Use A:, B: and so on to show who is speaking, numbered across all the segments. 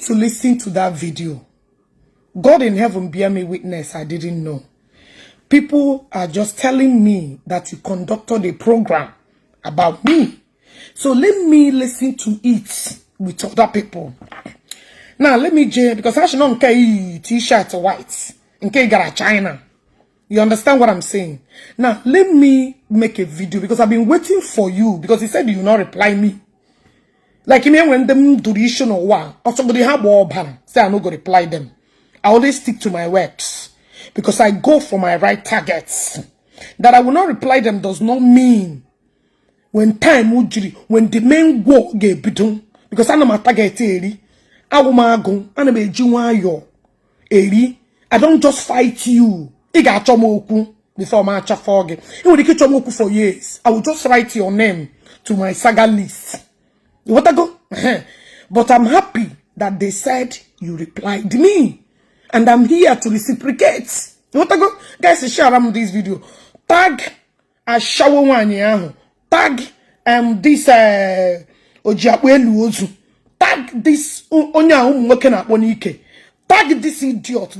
A: need to listen to that video. God in heaven bear me witness, I didn't know. People are just telling me that you conducted a program about me. So let me listen to it with other people. Now let me because I should not carry t-shirt white in case got China. You understand what I'm saying? Now let me make a video because I've been waiting for you because he said you will not reply me. Like me when them duration or what, or somebody have all ban, say I'm not gonna reply them. I always stick to my words because I go for my right targets. That I will not reply them does not mean when time ujiri, when the main war get bidon, because I know my target eri, I will go, I know me eri. I don't just fight you. I got chomoku before my chafoge. It will keep chomoku for years. I will just write your name to my saga list. You want to go? But I'm happy that they said you replied me. And I'm here to reciprocate. You want to go? Guys, share this video. Tag a shower one. Tag this Ogechi Okeke. Tag this onya working at Bonike. Tag this idiot.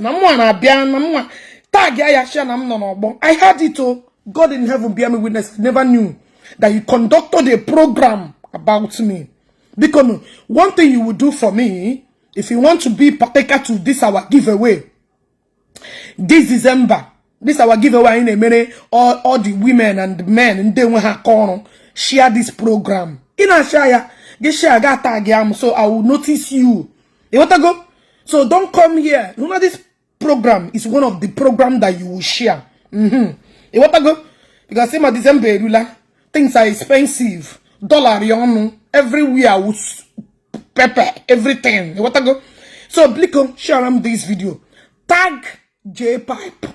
A: Tag I had it all. God in heaven bear me witness. I never knew that you conducted a program about me. Because one thing you would do for me, if you want to be partaker to this our giveaway, this December, this our giveaway in a minute, all the women and the men and they will have share this program. In a share, get share that tag, so I will notice you. You want to go? So don't come here. You know this program is one of the program that you will share. You want to go? Because see my December things are expensive. Dollar, you know, everywhere with pepper, everything. You want to go? So, Bliko, share this video. Tag Jpac.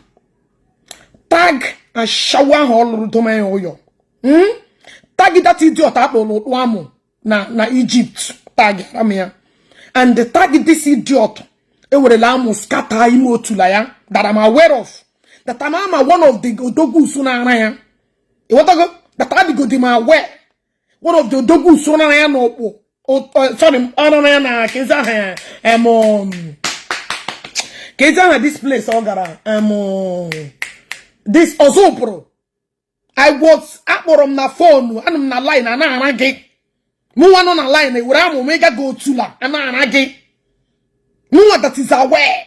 A: Tag a shower hall to my oil. Tag that idiot up na Egypt. Tag, and the tag this idiot. It will allow me scatter imo to liar that I'm aware of. That I'm one of the Odogu Sunana. You want to go? That I go to my aware. One of the Odogu Sunana no. Sorry, Keza this place Ogara. This Ozopro. I was up on my phone and on the line and I get. No one on the line, where I'm omega go to la and I get. No one that is aware.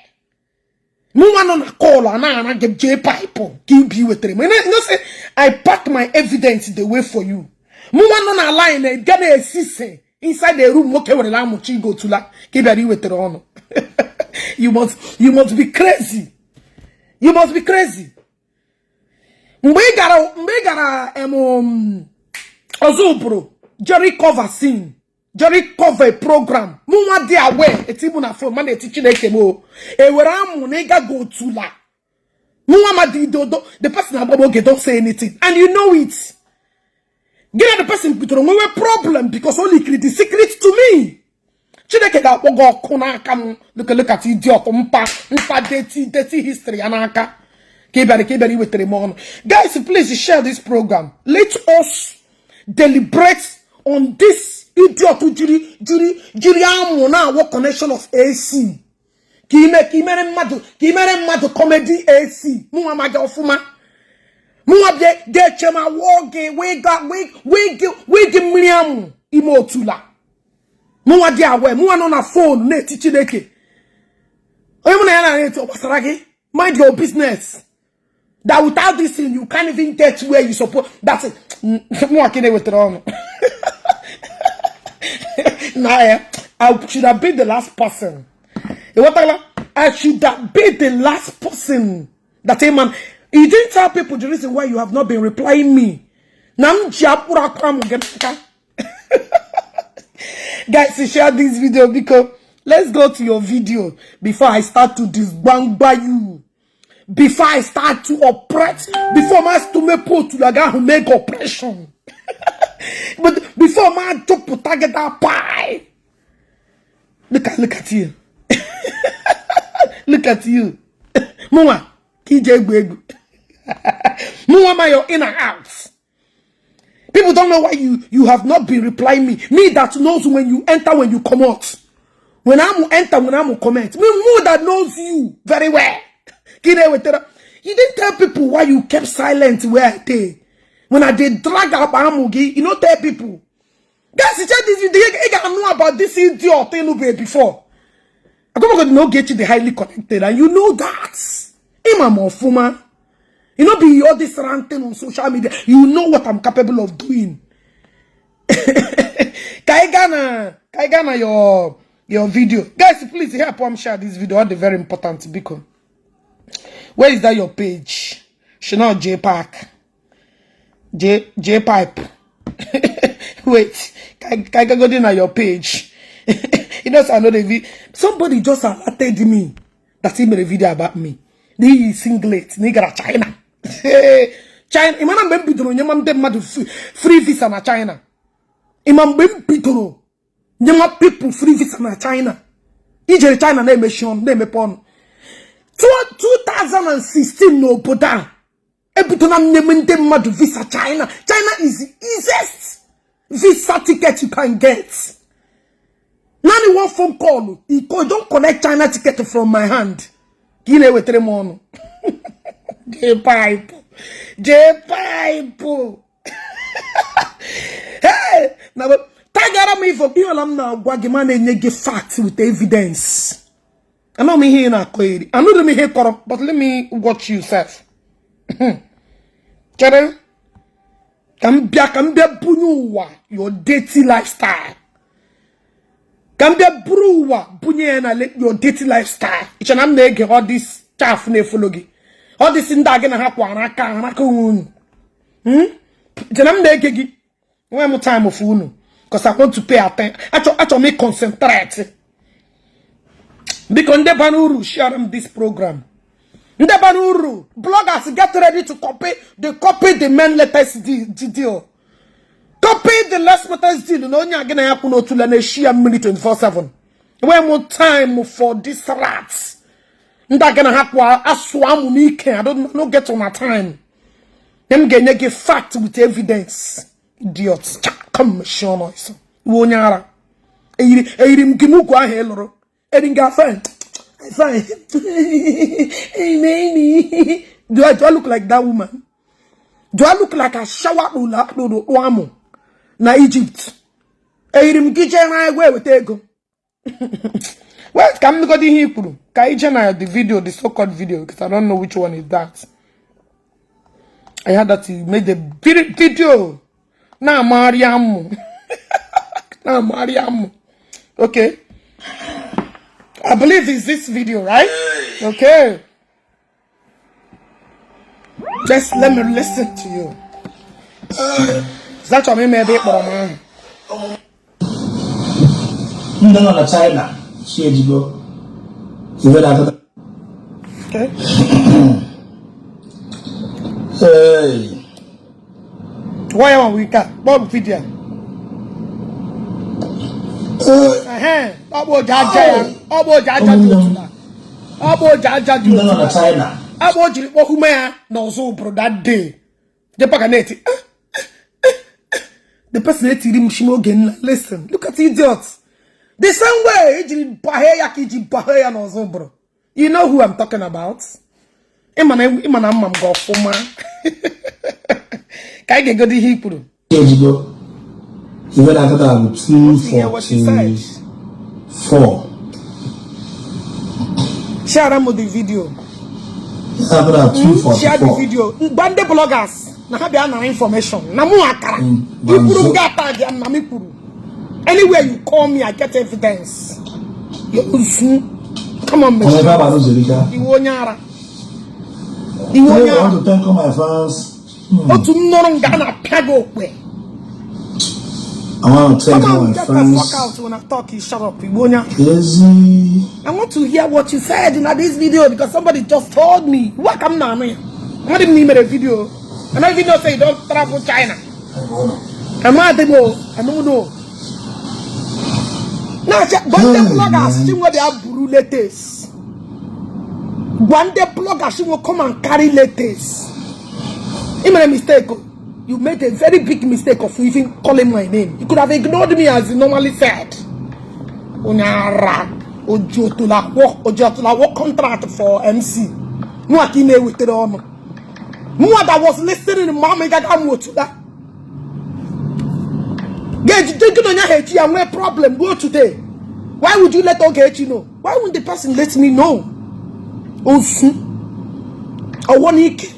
A: No one on a call and I get Jpac. Keep you with them. You say I pack my evidence the way for you. No one on a line and get a sister. Inside the room, okay, when the go to la, keep with the honor. You must be crazy. You must be crazy. Megara Ozobro, Jerry cover scene, Jerry cover program. Muwa de aware, it's even a phone, man, teaching a kemo. Eweramu nega go to la. Muwa ma di dodo, the person aboge don't say anything, and you know it. Get the person put on a problem because only the secret to me. Chideke ga ogo kuna kam look at idiot mpa dirty history anaka. Kebari with the guys, please share this program. Let us deliberate on this idiot jiri amuna what connection of AC. Kimere madu comedy AC. Muwa maga ofuma. Muwa de chema woge we miriam imotula. Muwa de awe muwa no na phone ne tichineke. Oyemuna yana ne to basarage. Mind your business. That without this thing you can't even get where you suppose. That's it. Muwa kine with wrong. Nah, I should have been the last person. I should have been the last person. That hey man. You didn't tell people the reason why you have not been replying me. Guys, share this video because let's go to your video before I start to disbang you. Before I start to oppress, before my stomach put to the guy who make oppression. But before my top to target that pie. Look at you. Look at you. Mama, KJ Gwegu. Muama, you're in and out. People don't know why you have not been replying me. Me that knows when you enter, when you come out. When I'm enter, when I'm comment, me who that knows you very well. You didn't tell people why you kept silent where they. When I did drag up Amugi, you know, tell people. Guys, you know about this idiot thing before. I don't know get you the highly connected, and you know that. Imam of Fuma. You know, be all this ranting on social media. You know what I'm capable of doing. Kaigana your video. Guys, please help share this video. All the very important because where is that your page? Chanel Jpac. Jpac. Wait, I go to your page. You know, I know the video. Somebody just alerted me that he made a video about me. The singlet, nigga, China. China, imana mbempitoro nyama madu free visa na China. Imam mbempitoro nyama people free visa na China. Ije China na emission na emepon. 2016 no poda. Epitona mnyemende madu visa China. China is the easiest visa ticket you can get. Nani one phone call. He don't collect China ticket from my hand. Kine we tremono. Jpac. Hey, now tagara me for people now. Gwagimane nyege facts with evidence. I know me here na koiri. I know me here corrupt, but let me watch you, Seth. Kere, kambia bunyuwa your dirty lifestyle. Kambia bruwa bunyena your dirty lifestyle. Ichanam nege all this stuff ne fologi. All this in that gonna happen. Ichanam nege gi. One more time of unu, because I want to pay attention. I make concentrate. Because Ndebanuru share this program. Ndebanuru bloggers get ready to copy the main latest deal. Copy the last latest deal. No nya gonna happen to learn share minute 24/7. One more time for this rats. Nda gonna happen aswamu nike. I don't know get on my time. Them gonna give fact with evidence. Idiots. Come show noise. Wonyara. Eirim kimuku aheloro. Edinga fine. Fine. Hey, baby. Do I look like that woman? Do I look like a shower ulamu na Egypt? Eirim kitchen I wear with ego. Well, come go to Hebrew. Kaijana the video, the so-called video, because I don't know which one is that. I heard that he made the video. Na Mariam. Na Mariam. Okay. I believe it's this video, right? Okay. Just let me listen to you. That's what I made it, but man.
B: No, China. She go.
A: Okay.
B: Hey.
A: Why am we got Bob video? Abo jaja. Abo jaja do. Abo jaja do.
B: No, China.
A: Abo jiri wohuma no so bro that day. Jpac net. The person that him shimo again. Listen, look at idiots. The same way jiri baheya kiji baheya no so bro. You know who I'm talking about? Imana mam go fuma. Can I go to Hebrew?
B: You were at 244.
A: Share them with the video. Share the video. Bande bloggers. Na have your information. Na mu akara. Iburu gata dia na mi puru. Anywhere you call me, I get evidence. Come on, man. You want
B: to thank all my fans.
A: What to know Ghana pago way.
B: I want to thank all my
A: fans.
B: Come on,
A: get the fuck out when I talk. You shut up, Iwonya.
B: Easy.
A: I want to hear what you said in this video because somebody just told me. What come now, man? I didn't need a video. And I video say don't travel China. I'm not the I don't know. Now, Bande bloggers, see what they have buru latest. Bande bloggers, she will come and carry latest. You made a mistake. You made a very big mistake of even calling my name. You could have ignored me as you normally said. Unyara. Ojotula work contract for MC. Muakine with it on. Mua that was listening to Mama Gagamotula. Get taking on your head, you have no problem. Go today. Why would you let Ogechi know? Why wouldn't the person let me know? Osu. I want it.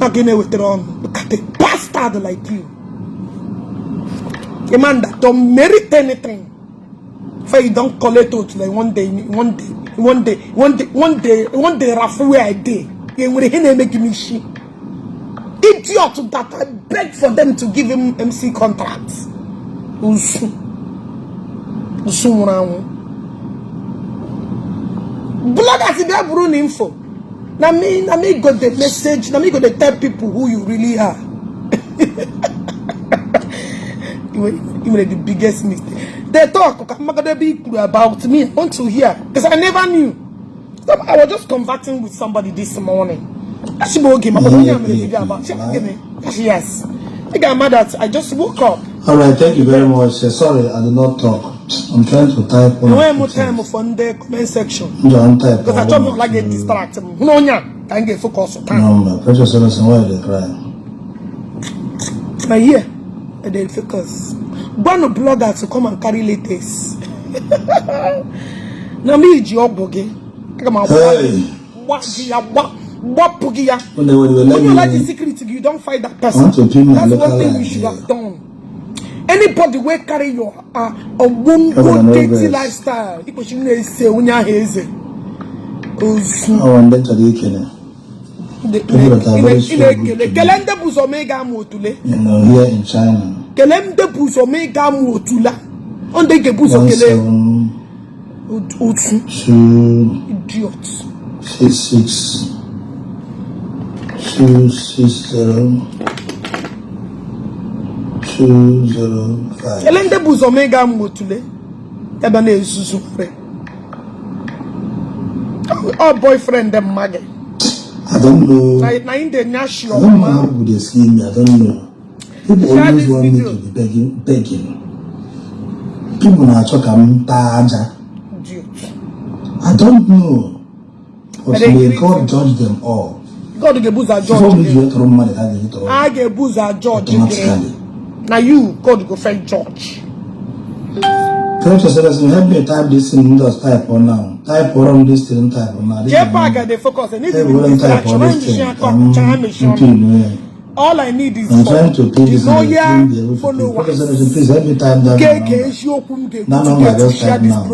A: Again with it on. Look at a bastard like you. A man that don't merit anything. For you don't collect it like one day, Rafu where I did. You will hear making me shit. Idiot that I begged for them to give him MC contracts. Bloggers in that Brun info. Now me got the message. Now me got to tell people who you really are. You made the biggest mistake. They talk about me. I want to hear because I never knew. So I was just conversing with somebody this morning. Yes. I got mad that I just woke up.
B: All right, thank you very much. Sorry, I did not talk. I'm trying to type on.
A: No more time on the comment section. Because I don't like get distracted. No, I get focus on time.
B: No, precious innocent, why they cry?
A: My ear, they focus. One of bloggers to come and carry latest. Now me job again.
B: Hey.
A: What Pugia? When you like the secret, you don't fight that person. That's one thing you should have done. Anybody will carry your a good dating lifestyle. People should say when you're hazy.
B: Oh, and then
A: Kelende Buzomega Motule.
B: You know, here in China.
A: Kelende Buzomega Motula. On the Gebuzokele.
B: 2
A: idiots.
B: 66 260 205.
A: Kelende Buzomega Motule. Ebane Susufre. Our boyfriend, them maggot.
B: I don't know.
A: I don't
B: know how would they see me. I don't know. People always want me to be begging. People now talk about I don't know. But may God judge them all.
A: God will booze a judge. I get booze a judge. Now you, God go find judge.
B: Precious innocent, help me type this in Windows type on now. Type on this thing type on now.
A: Jpac they focus. I need to all I need is
B: I'm trying to pay this
A: followers.
B: Please help me type that number. Just type now.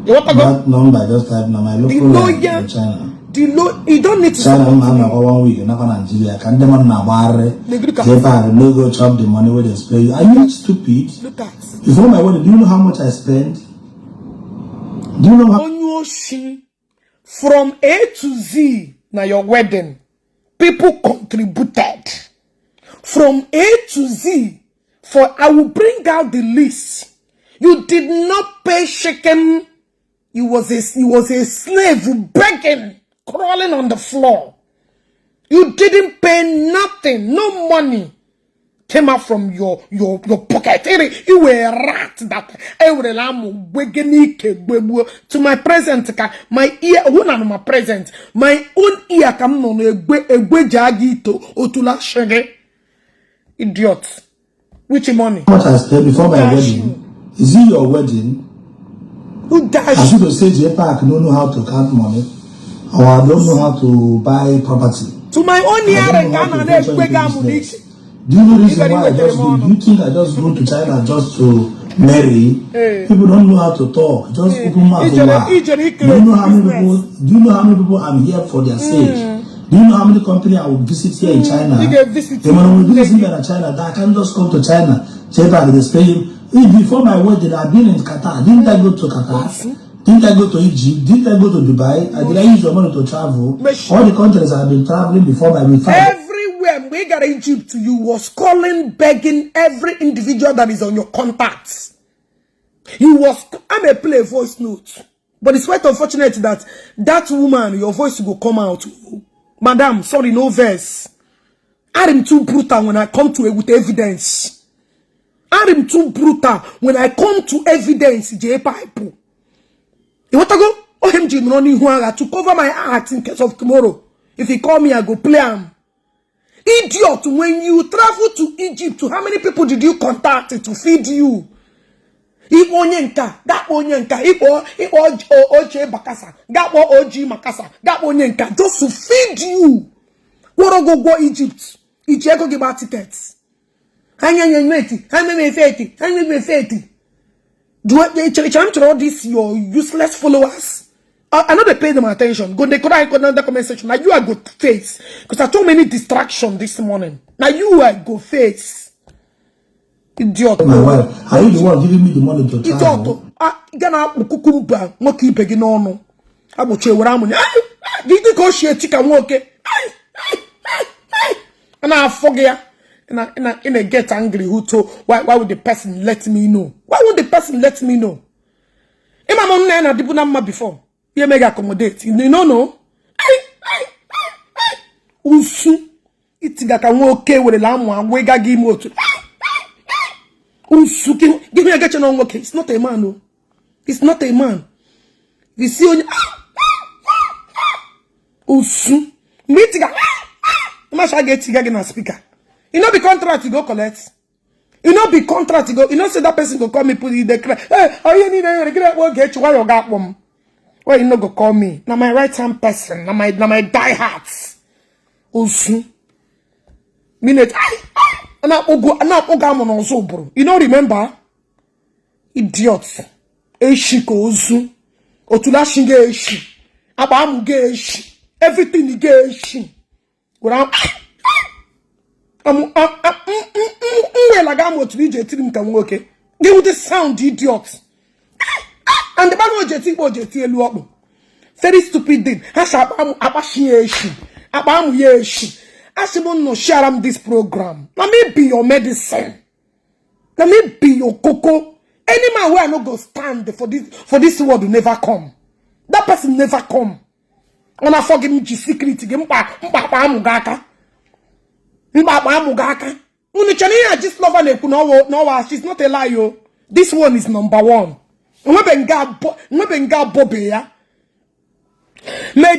B: That number just type now. My local line in China.
A: You don't need to
B: China, I'm 1 week. Not Nigeria. Can them on Nabare? Jpac no go chop the money where they spend you. Are you stupid?
A: Look at.
B: Before my wedding, do you know how much I spent? Do you know how?
A: From A to Z, now your wedding, people contributed. From A to Z, I will bring out the list. You did not pay chicken. You was a slave begging, crawling on the floor. You didn't pay nothing, no money came out from your pocket. You were a rat that to my present, my ear, my present, my own ear come on a jagito otula shege. Idiot. Which money?
B: How much I spent before my wedding? Is it your wedding?
A: Who died?
B: I should have said Jpac don't know how to count money, or I don't know how to buy property.
A: To my own ear,
B: do you know the reason why I just go? You think I just go to China just to marry? People don't know how to talk. Just open mouth. Do you know how many people? Do you know how many people I'm here for their sake? Do you know how many companies I will visit here in China? When I will visit here in China, I can't just come to China. Jpac is paying. Before my wedding, I've been in Qatar. Didn't I go to Qatar? Didn't I go to Egypt? Didn't I go to Dubai? Did I use your money to travel? All the countries I've been traveling before my wedding.
A: Everywhere we got Egypt, you was calling, begging every individual that is on your contacts. I may play a voice note, but it's quite unfortunate that that woman, your voice will come out. Madam, sorry, no verse. I am too brutal when I come to it with evidence. I'm too brutal when I come to evidence Jpac. You want to go? Oh, him Jim running to cover my heart in case of tomorrow. If he call me, I go play him. Idiot, when you travel to Egypt, how many people did you contact to feed you? Igbo Nyenka, Gapo Nyenka, Igbo Oche Bakasa, Gapo Oji Makasa, Gapo Nyenka, just to feed you. What go Egypt? Egypt go give out tickets. Do all these your useless followers? I know they pay them attention. Go they could another comment section. Now you are good face. Because I too many distractions this morning. Now you are good face. Idiot.
B: My wife, are you the one giving me the money to travel?
A: Gana ukukumba moki begi no. Abuche waramu. Did you go share chicken woke? And I forget. And I get angry. Who told? Why would the person let me know? Why would the person let me know? Ima monna na dibu na before. You make accommodate. You know. Usu. Itiga ka woke with the lamu and wega give me to. Usu. Give me a get on woke. It's not a man, no. It's not a man. You see on Usu. Mitiga. Masha get tiga na speaker. You know, be contract to go collect. You know, be contract to go. You know, say that person go call me, put in the cry. Hey, oh, you need to get what get you? Why you got one? Why you not go call me? Now my right hand person. Now my die hearts. Also, minute. And I go also, bro. You know, remember? Idiots. Eshiko ozu. Otula shinge eshi. Abamu ge eshi. Everything ge eshi. Without. Give me the sound, idiot. And the man very stupid thing. I should not share this program. Let me be your medicine. Let me be your cocoa. Any man where I not go stand for this word will never come. That person never come. And I forgive me secret. Just love her. No, she's not a liar. This one is number one. May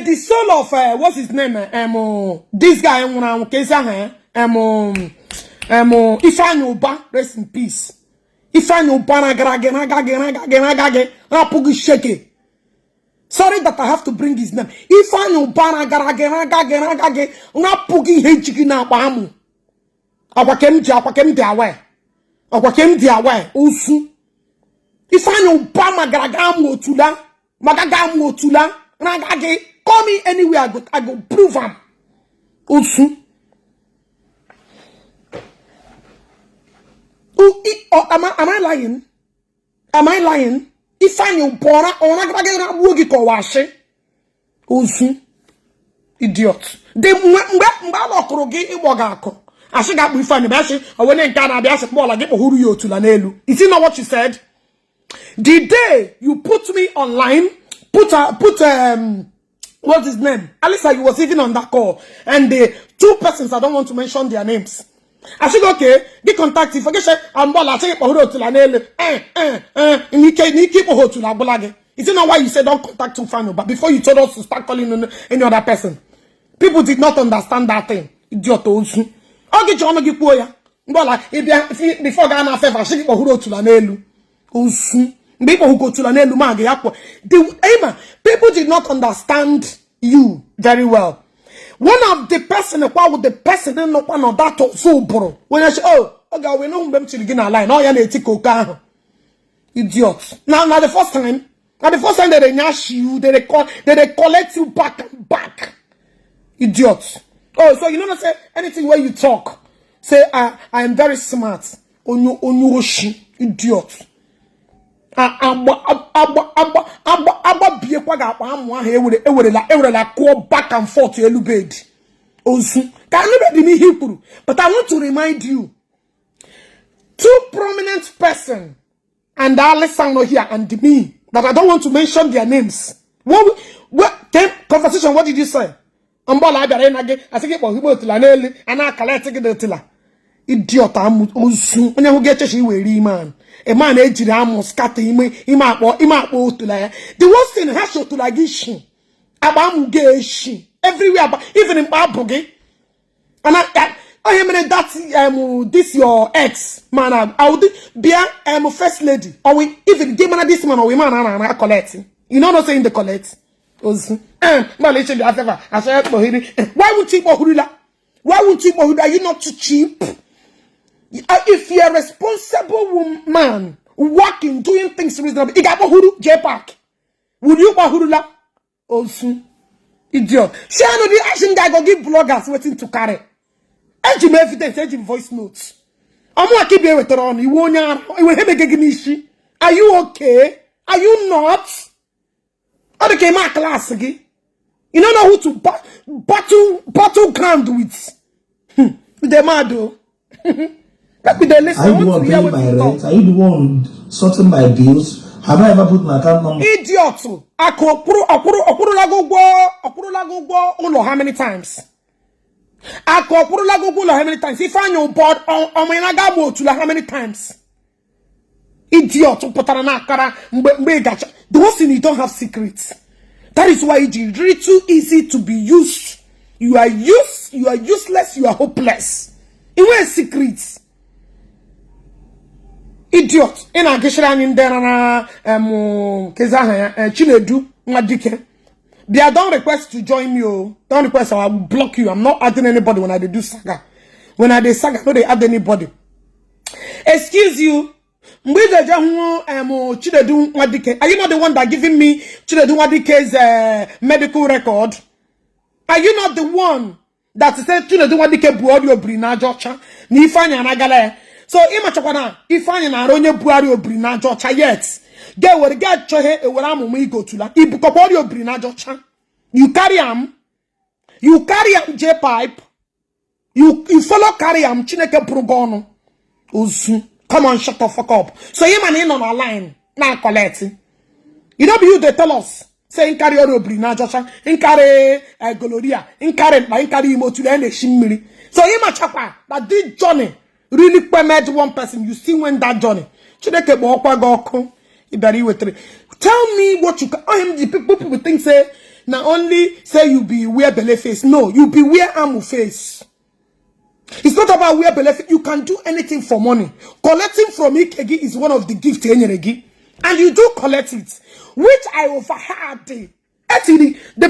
A: the soul of what's his name? This guy Ifeanyi Uba, rest in peace. Ifeanyi Uba shake. Sorry that I have to bring his name. Ifeanyi Uba Pugi Hejiki na Bahamu. Akwa kem di awe. Usu. Ifeanyi Uba magagamu otula. Call me anywhere, I go prove him. Usu. Am I lying? Am I lying? Ifeanyi Uba wogi ko washe. Usu. Idiot. De mbalo kurogi iwagako. I should have been funny, or when in Ghana, I said, more like who you to Lanelu. Is it not what you said? The day you put me online, what's his name? Alisa, you was even on that call, and the two persons, I don't want to mention their names. I said, okay, the contact, if I get I'm ball, I say, to Lanelu, and you keep a hold to La Bolage. Is it not why you said don't contact two family, but before you told us to start calling any other person? People did not understand that thing. Idiot also. Ogechi Okeke Njaka. Mbola, before Ghana favor, she people who go to Lanelu. Usu. People who go to Lanelu, mage yakwa. People did not understand you very well. One of the person, with the person, no one of that so bro. When I say, oh, okay, we know them to begin a line. Oh, yeah, they take okay. Idiots. Now the first time that they nash you, they collect you back and back. Idiots. Oh, so you know what I say? Anything where you talk, say I am very smart. Onyoshi, idiot. Back and forth to elubed. But I want to remind you, two prominent person, and Alessandro here and me, that I don't want to mention their names. What conversation? What did you say? I think it was and I collected the tiller. Idiot amusu. Onye who get she we man. A man ejiri amu scatter ima akpo to like. The worst thing has to like ishi. Abamu ge everywhere, but even in Babugi. And I mean that this your ex man. I would be first lady. Or we even give man this man or we man and collecting. You know not saying the collect. Why would you Mohurula? Why would you Mohurula? Are you not too cheap? If you're a responsible man, working, doing things reasonable, you got Mohuru Jpac. Would you Mohurula? Also, idiot. She know the action guy go give bloggers waiting to carry. And you evidence, and you voice notes. I'm not keeping with on. You won't. You will have a Are you okay? Are you not? Or okay, my class again. You don't know who to battleground with. The mad. Maybe they listen.
B: Are you the one paying my rent? Are you the one sorting my bills? Have I ever put my account number?
A: Idiot. Okuru lago how many times? Okuru lago how many times? If I know board on my nagabo to how many times? Idiot. The worst thing, you don't have secrets. That is why it is really too easy to be used. You are useless, you are hopeless. It was secrets. Idiot. In a gesture in there Chinedu Madike. They don't request to join you. Don't request, I will block you. I'm not adding anybody when I do saga. When I do saga, no, they add anybody. Excuse you. Are you not the one that giving me Chinedu Wadike's medical record? Are you not the one that said Chinedu Wadike Buario Brina Jocha? Ni fanya nagale. So imachakwana ifanya na ronye Buario Brina Jocha yet. They will get chohe e waramu mi go to la. Ibukoporio Brina Jocha. You carry Jpac. You follow carry Chineke Brugono. Uzu. Come on, shut the fuck up. So you man in on our line. Now collecting. You don't be you they tell us. Say in carry Brina Jocha. In carry Gloria. In carry Imotu and Shimiri. So you man chapa that this journey really permit one person. You still went that journey. Chineke Bokwa Goko. Tell me what you can. I am the people think say not only say you be wear belly face. No, you be wear arm face. It's not about wear belly face. You can do anything for money. Collecting from Ikegi is one of the gifts and you do collect it, which I overheard. The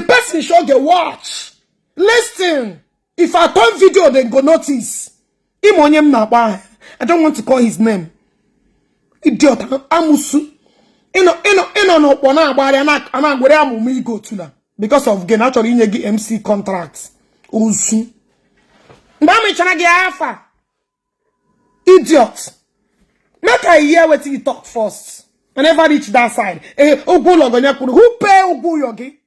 A: person should get watch. Listen, if I turn video, then go notice. I don't want to call his name. Idiot, Amusu. No, go to that because of again actually in MC contracts. Usu. Idiot. Make I hear what you talk first. I never reach that side. Who pay Ugu Yogi?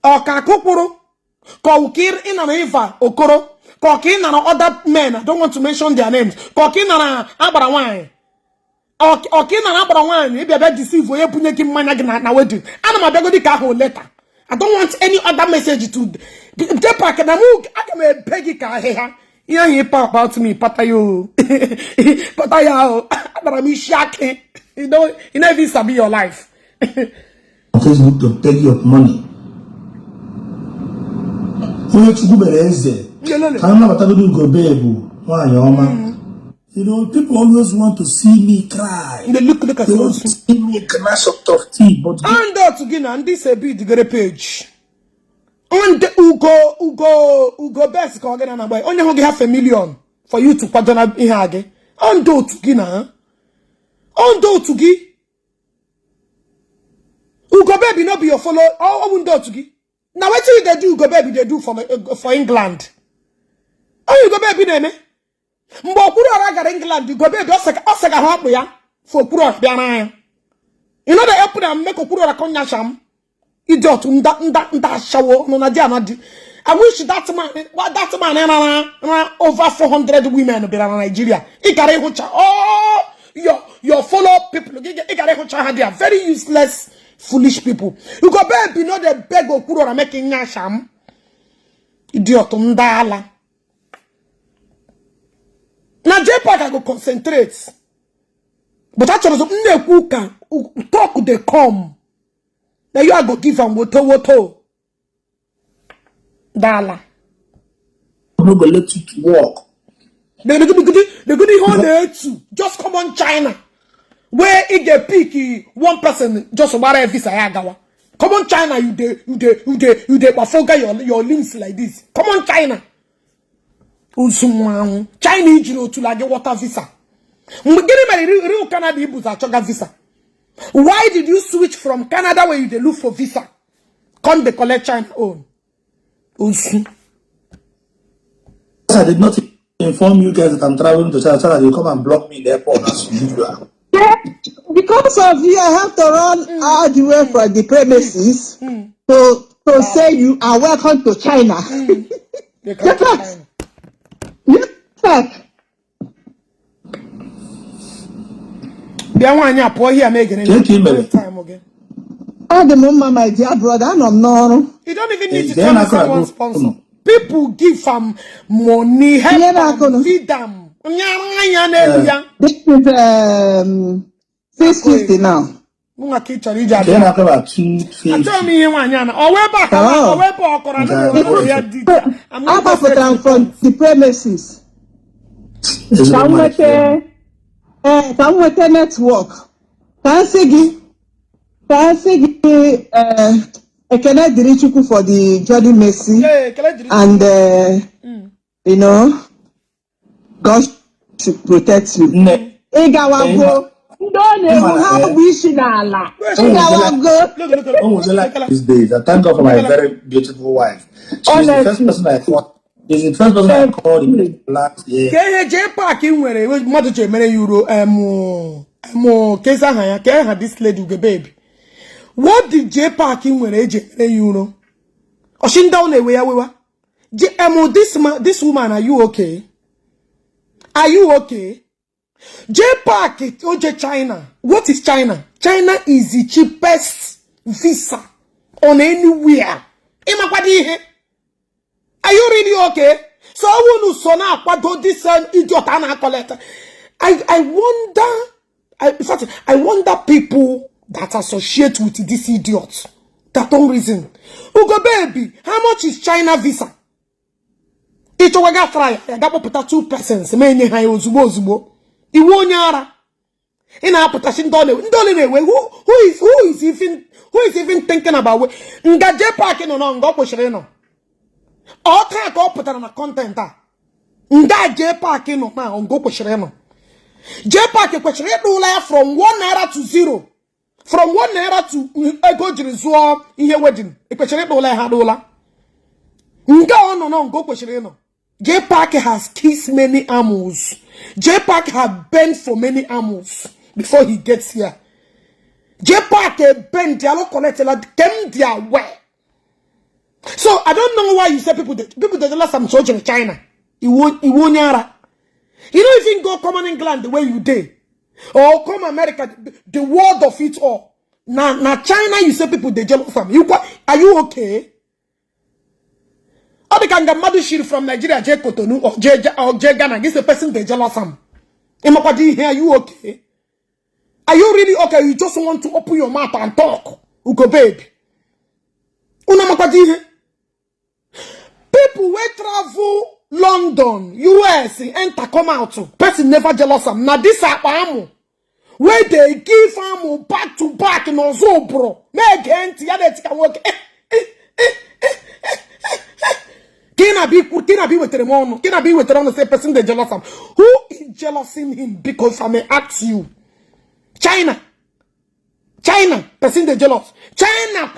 A: Or Kakupuru? Kokir in an Eva, Okoro, Kokin and other men. I don't want to mention their names. Kokin and Abarawan. Okay, na Akwa, maybe I deceive where you put your money na wedding. And I'm a beg letter. I don't want any other message to Jpac and I can beg you. You about me, Patayo. Patayo, but I'm shaking. You know, you never sabi your life.
B: Facebook to beg you of money. You know, people always want to see me cry.
A: They look at
B: they want to see me glass of tough tea, but
A: and that again, and this a bit the page. And Ugo best go again and buy. Only how half a million for you to partner in hage. And do to gina. And do to give. Ugo baby not be your follow. I won't do to give. Now what you they do? Ugo baby they do for England. Oh, Ugo baby name. Mbokuru araga England, you go baby osaka hapo ya for kuro biana. You know they open and make okuru rakonya sham. Idiot nda shawo no na dia na di. I wish that man over 400 women be in Nigeria. Ikare hocha. Oh, your follow people. Ikare hocha they are very useless, foolish people. You go baby no they beg okuru ra making nyasham. Idiot ndala. Na Jpac I go concentrate. But actually, so talk they come. Now you are go give them woto. Dala.
B: I'm not gonna let you walk.
A: They're gonna hold the two. Just come on China. Where it get picky one person just about a visa yagawa. Come on China, you de bafoga your limbs like this. Come on China. Chinese you know to like water visa. Real Canada Igbos are choga visa. Why did you switch from Canada where you look for visa? Come they collect China own.
B: I did not inform you guys that I'm traveling to China so that you come and block me in the airport as usual.
C: Yeah, because of you, I have to run all the way from the premises to say you are welcome to China.
A: They come to China.
C: Yes,
A: They want you poor here making it time again.
C: all the moment, my dear brother, no.
A: You don't even need to tell someone sponsor. People give them money, help them, feed them.
C: This is 650 now.
B: Then I come at 250.
A: Tell me you want yana. Oh, we're back. Oh, we're back. I'm
C: not from the premises. Come with a network. Can I cannot reach you for the Jordan Messi and you know God should protect you. Igawago. How wishing Allah.
B: Like these days, I thank God for my very beautiful wife. She's the first person I called. She's the first person I called in last year.
A: Jpac in where we mother to many euro kesa haya ke ha this lady go baby. What did Jpac in where euro? Oshin down the way this woman, are you okay? Are you okay? Jpac Oje China. What is China? China is the cheapest visa on anywhere. Are you really okay? So I want to son Akwa do this idiot and collect. I wonder people that associate with this idiot that don't reason. Ugo baby, how much is China visa? It's a waga fry. I got put 2 persons. Many high ozubo. Iwonyara. In our potation dollar. Who is even thinking about what? Nga Jpac no ngo poshreno. All kind of put on a content. Nga Jpac no na ngo poshreno. Jpac poshreno from 1 naira to 0. From 1 naira to ego jirizo ihe wedding. Poshreno la ha dola. Nga no ngo poshreno. Jpac has kissed many animals. Jpac has bent for any animals before he gets here. Jpac bent their connected them their way. So I don't know why you say people that last time soldier in China. You won't yara. You don't even go come on England the way you did. Or come America, the world of it all. Now China, you say people they jealous from you. Are you okay? Or they can get mother shit from Nigeria, J Kotonu or J Ghana. This is the person they jealous from. Are you okay? Are you really okay? You just want to open your mouth and talk. Ugo babe. People will travel London, US, enter come out. Person never jealous of. Now this are where they give am back to back in Ozo bro. Make it can work. Can I be with Remon? Can I be with the same person they jealous of? Who is jealousing him? Because I may ask you. China, person they jealous. China,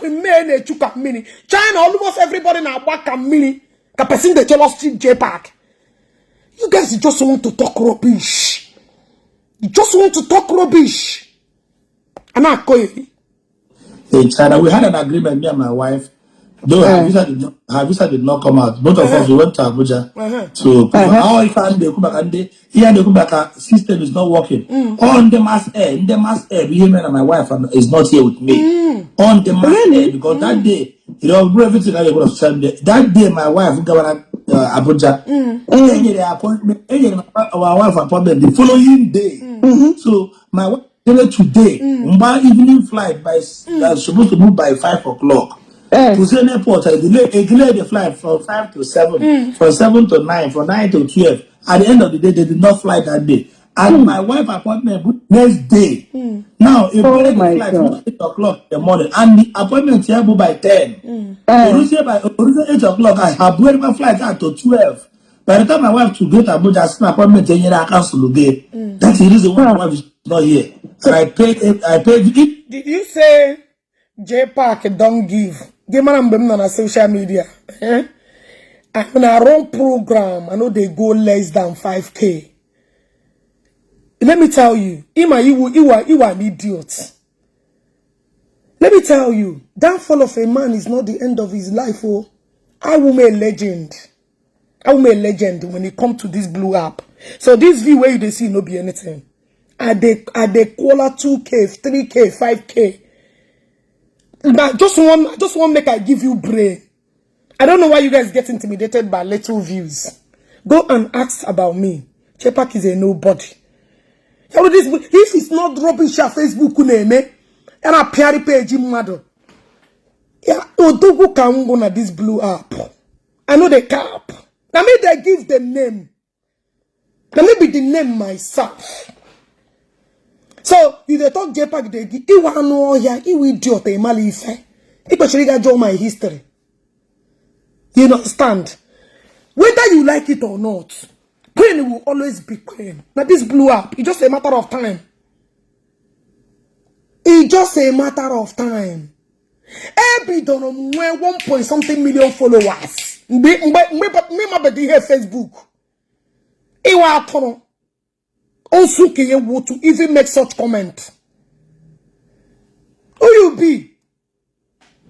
A: China, almost everybody now back a mini. The person they jealous Jpac. You guys just want to talk rubbish. You just want to talk rubbish. I'm not going.
B: In China, we had an agreement, me and my wife. Though her visa did not come out. Both of us we went to Abuja to how if they come back and here they come back, system is not working. On the mass air, women and my wife is not here with me. On the mass air, because that day, you know, everything that they would have said that day my wife Abuja. Our wife appointment the following day. So my wife today, evening flight by supposed to move by 5 o'clock. To say airport, I delay the flight from 5 to 7, from 7 to 9, from 9 to 12. At the end of the day, they did not fly that day. And my wife appointment next day. Now, if the flight was 8 o'clock in the morning, and the appointment here by 10. By 8 o'clock, I have booked my flight out to 12. By the time my wife to get Abuja, I appointment I cancel again. That's the reason why my wife is not here. And I paid it.
A: Did you say Jpac don't give? Give me on social media. I'm in a wrong program. I know they go less than 5K. Let me tell you, you are an idiot. Let me tell you, downfall of a man is not the end of his life. Oh, I will be a legend. I will be a legend when it comes to this blue app. So this view where you see no be anything. Are they caller 2K, 3K, 5K? Now just one make I give you brain. I don't know why you guys get intimidated by little views. Go and ask about me. Jpac is a nobody. If it's not rubbish your Facebook name, and a peer page mother. Yeah, Odogu can go na this blue app. I know the cap. Now maybe they give the name. Now maybe the name myself. So if they talk Jpac, they give you one know ya, you idiot, a malife. If I should draw my history. You understand? Whether you like it or not, pain will always be pain. Now this blue app, it's just a matter of time. It's just a matter of time. Every don't know 1 point something million followers. Me here Facebook. Iwa tono. Also can you to even make such comment. Who you be?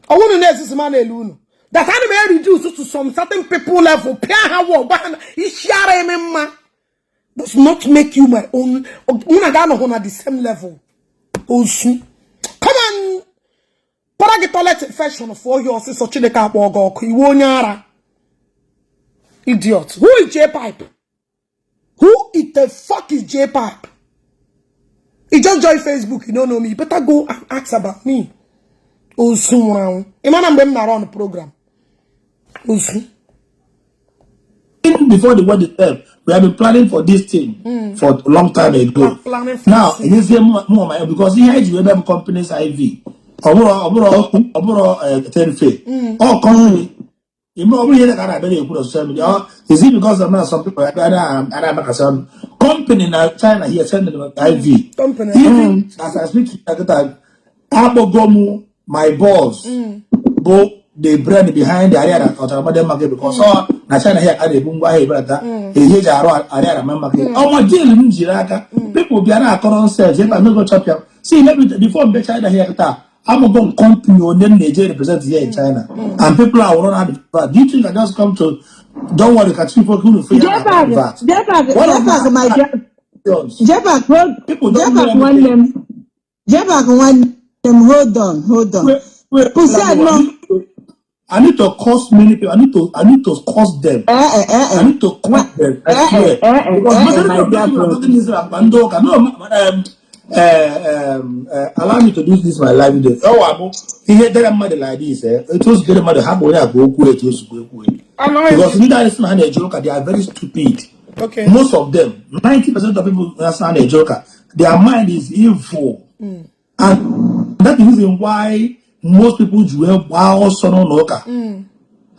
A: I want to know this man alone. That anime reduced to some certain people level. Does not make you my own. On the same level. Also, come on. Para get toilet infection for your sister Chineka Bogo. Iwonyara. Idiot. Who is Jpac? Who is the fuck is Jpac? He just joined Facebook. You don't know me. You better go and ask about me. Also, I'm on the program. Also.
B: Even before the wedding, we have been planning for this thing for a long time ago. Now, it is more because he has web companies IV. All company. You know, we had a very good social media. Is it because of some people company in China here sending IV?
A: Company.
B: Even as I speak at the time, Abogomu, my boss, go the brand behind the area of market because na China here at the Bumba here, brother. He area market. Oh, my dear, people be a current sales. If I go chop you. See, maybe before the China here, I'm a bomb company or then Nigeria represents here in China. And people are run out of that. Do you think I just come to don't worry, catch people who feel that?
C: Hold on.
B: I need to cost many people. I need to cost them. I need to cost them. I swear. Because allow me to do this my live video. Oh, he had that mother like this. It was very mother. How boy go it was go. Because leaders and a joker, they are very stupid.
A: Okay.
B: Most of them, 90% of people understand a joker. Their mind is evil, and that's the reason why most people dwell wow son noka.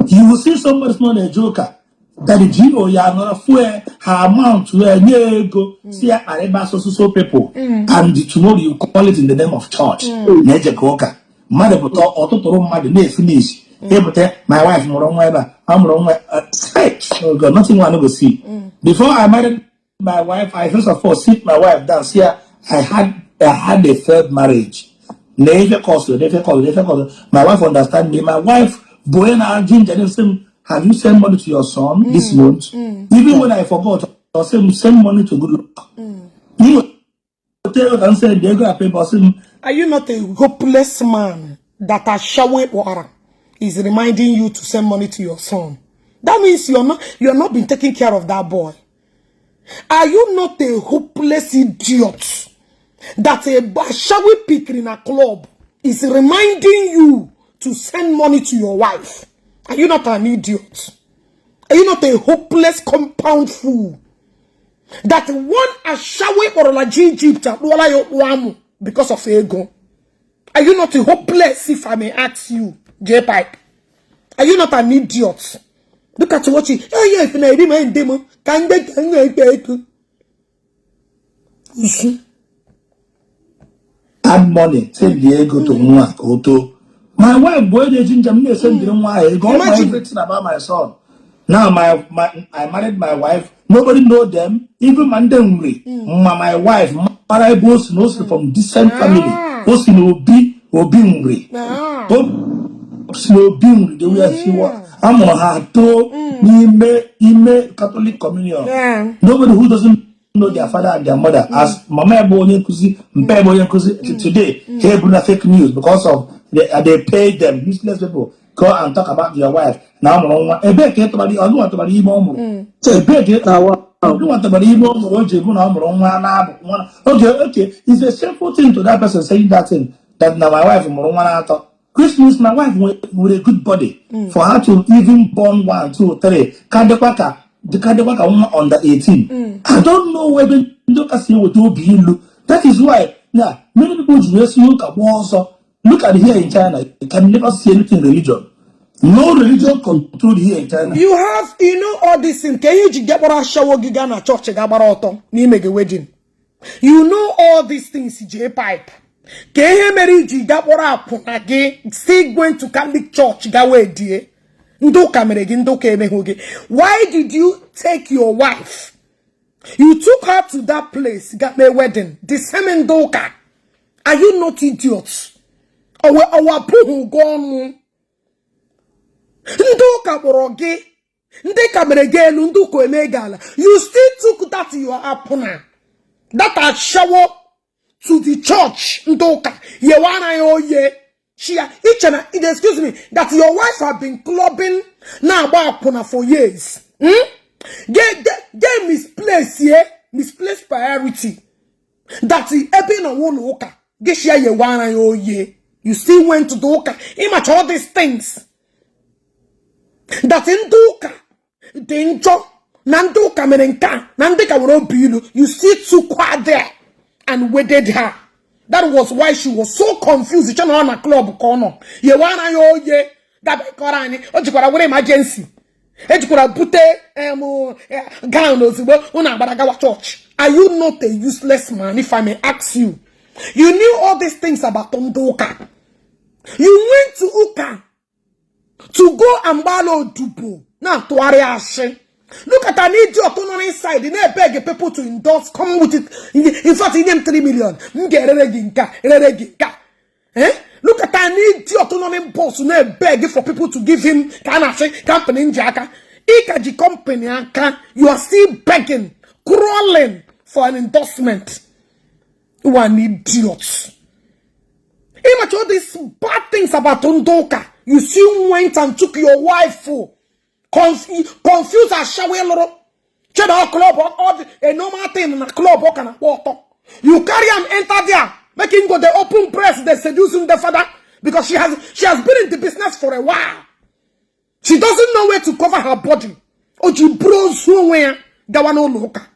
B: You will see somebody not a joker. That the Gino ya not her amount to a go see a so people, and tomorrow you call it in the name of church. Neja coca, mother but auto mother may finish. My wife more weather. I'm wrong. Oh God, nothing one to see. Before I married my wife, I first of all sit my wife down. See, I had a third marriage. Never cause. My wife understand me. My wife, Buena Ginger, have you sent money to your son this month? Even when I forgot, I said, send money to good luck. You tell and say, they got paper.
A: Are you not a hopeless man that has showered water is reminding you to send money to your son? That means you're not been taking care of that boy. Are you not a hopeless idiot that a showy picker in a club is reminding you to send money to your wife? Are you not an idiot? Are you not a hopeless compound fool that want a showy or a Egypt because of ego? Are you not a hopeless, if I may ask you, Jpac? Are you not an idiot? Look at what you. Oh yeah, if I demand demo, can they
B: add money, send the ego to Mwa. My wife, boy, they ginger me, send them why. I got my everything about my son. Now, I married my wife. Nobody know them. Even Mandemri. My wife, my boss knows from decent family. Boss in Obi. Slow being the way she was. I'm on her toe. Ime Catholic communion. Nobody who doesn't know their father and their mother as Mama Boye Kusi, Mpe Boye Kusi today. Hey, Bruna fake news because of they pay them useless people. Go and talk about your wife. Now, a beg it about the other one to be more. A beg it. I don't want to be more. Okay. It's a simple thing to that person saying that thing. That now my wife Morona. Christmas, my wife with a good body for her to even born 1, 2, 3. The Kandewaka woman under 18. I don't know whether you can see what will be look. That is why, yeah, many people just look at also look at here in China. You can never see anything religion. No religion controlled here in China.
A: You have, all these things. Can you get what I show Gigana church? Ni make a wedding. You know all these things, Jpac. Still going to Catholic church. Why did you take your wife? You took her to that place, got my wedding. The same Ndoka. Are you not idiots? Our people gone. Ndoka boroge. Ndeka meregelu nduko emegala. You still took that to your apuna. That I shower to the church, Ndoka. Yewana ye. Excuse me, that your wife have been clubbing now about Puna for years. Get misplaced here, misplaced priority. That is ebbing on one oka. Get share Yewana ye. You still went to the oka. Image all these things. That in Doka, Denjo, Nandoka Merenka, Nandeka Robilu, you still took her there and wedded her. That was why she was so confused. She on a club corner. You wanna ye that Korani, or you could emergency. You could have put a gown or church. Are you not a useless man, if I may ask you? You knew all these things about Tondoka. You went to Uka to go and borrow Dupo. Now to Ariashe. Look at an idiot on inside. They never beg people to endorse. Come with it. In fact, in them 3 million. Look at an idiot on boss who never beg for people to give him company in Njaka. Ikaji company, you are still begging, crawling for an endorsement. You are an idiot. Imagine all these bad things about Ndoka. You still went and took your wife for. Confuse a shower little. Check out club or a normal thing in a club or can a water. You carry him enter there, making go the open press, they seducing the father because she has been in the business for a while. She doesn't know where to cover her body. Or she bros somewhere that one no look.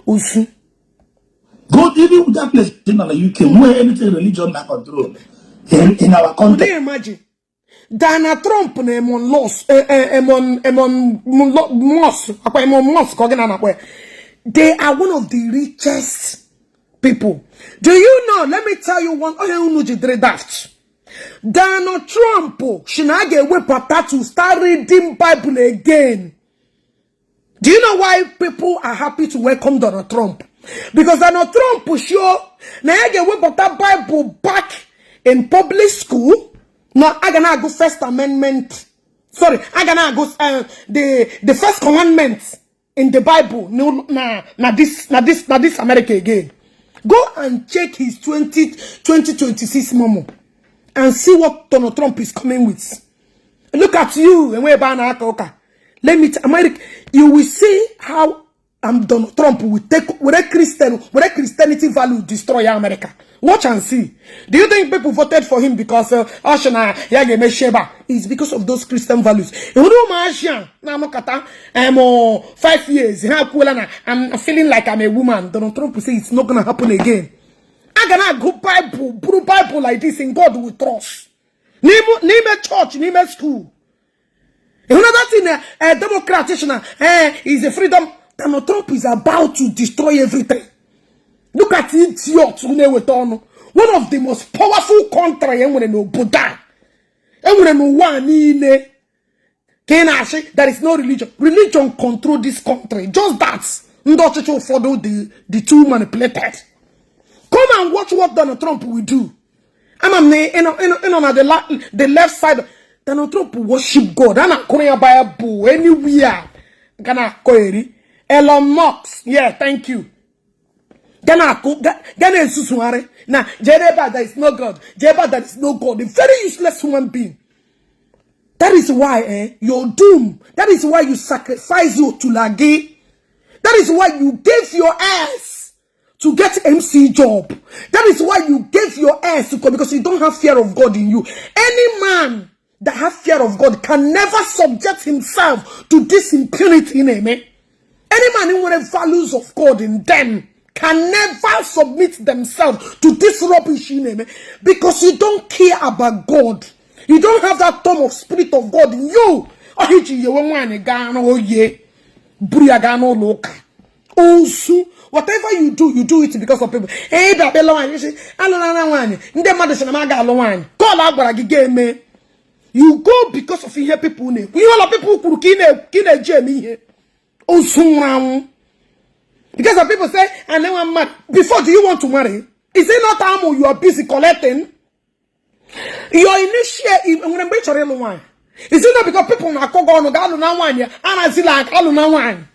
A: Usu.
B: Go even with that place in the UK where anything religion not control in our country.
A: Could you imagine? Donald Trump emon loss they are one of the richest people. Do you know? Let me tell you one. Donald Trump shinage wepata to start reading Bible again. Do you know why people are happy to welcome Donald Trump? Because Donald Trump sure na wepata Bible back in public school. No, I gonna go First Amendment. Sorry, I gonna go the first commandment in the Bible. No, this America again. Go and check his 2026 memo and see what Donald Trump is coming with. Look at you. Let me America. You will see how Donald Trump will take with a Christianity value destroy America. Watch and see. Do you think people voted for him because Oshana Yageme Sheba? It's because of those Christian values. I'm 5 years. I'm feeling like I'm a woman. Donald Trump will say it's not gonna happen again. I'm gonna go Bible like this, and God will trust. Name a church, name a school. Another thing, a Democrat is a freedom. Donald Trump is about to destroy everything. Look at it, one of the most powerful countries. There is no religion. Religion control this country. Just that. Follow the two manipulated. Come and watch what Donald Trump will do. I'm on the left side. Donald Trump worship God. I'm not going to buy a boo anywhere. Elon Musk. Yeah, thank you. Jpac, there is no God. Jpac, there is no God. A very useless human being. That is why you're doomed. That is why you sacrifice your tulagi. That is why you gave your ass to get MC job. That is why you gave your ass to come, because you don't have fear of God in you. Any man that has fear of God can never subject himself to this impunity in him. Any man who has values of God in them can never submit themselves to this rubbish in him, because you don't care about God. You don't have that form of spirit of God in you. Whatever you do it because of people. Hey, you go because of here people. You all people who kine Jamie. Because of people say, and then I'm mad. Before, do you want to marry? Is it not ammo you are busy collecting? Your initiate when I'm better wine. Is it not because people are going to go na wine and I see like na wine?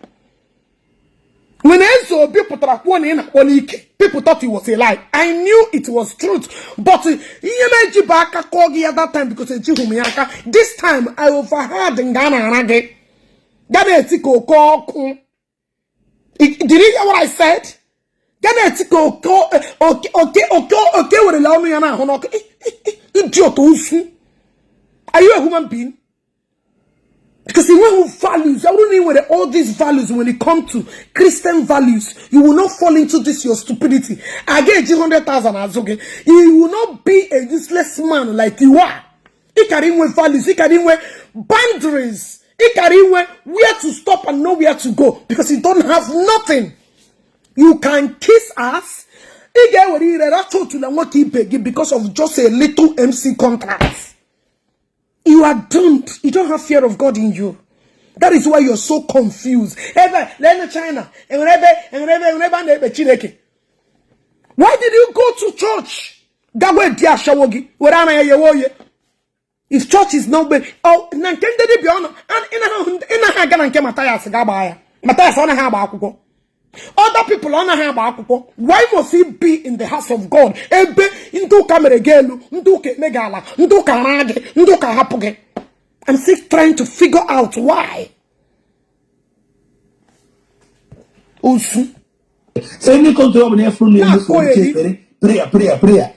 A: When I saw people that one in people thought it was a lie. I knew it was truth, but Jpac at that time because this time I overheard in Ghana. Did you hear what I said? Okay, will allow me idiot. Are you a human being? Because you know values, I don't know whether all these values, when it comes to Christian values, you will not fall into this your stupidity. I get 100,000 as okay. You will not be a useless man like you are. He carry with values, he carry with boundaries. He carry where to stop and know where to go, because you don't have nothing. You can kiss us because of just a little MC contract. You are doomed. You don't have fear of God in you. That is why you're so confused. China. Why did you go to church? If church is not big, oh, Nankende be honor, and in a hagan and Matthias Gabaya. Matthias on a habakuko. Other people on a habakuko. Why must he be in the house of God? Ebe into camera gelu, nduke megala, nduka rage, nduka hapuge. I'm still trying to figure out why. Osu.
B: Any control of prayer.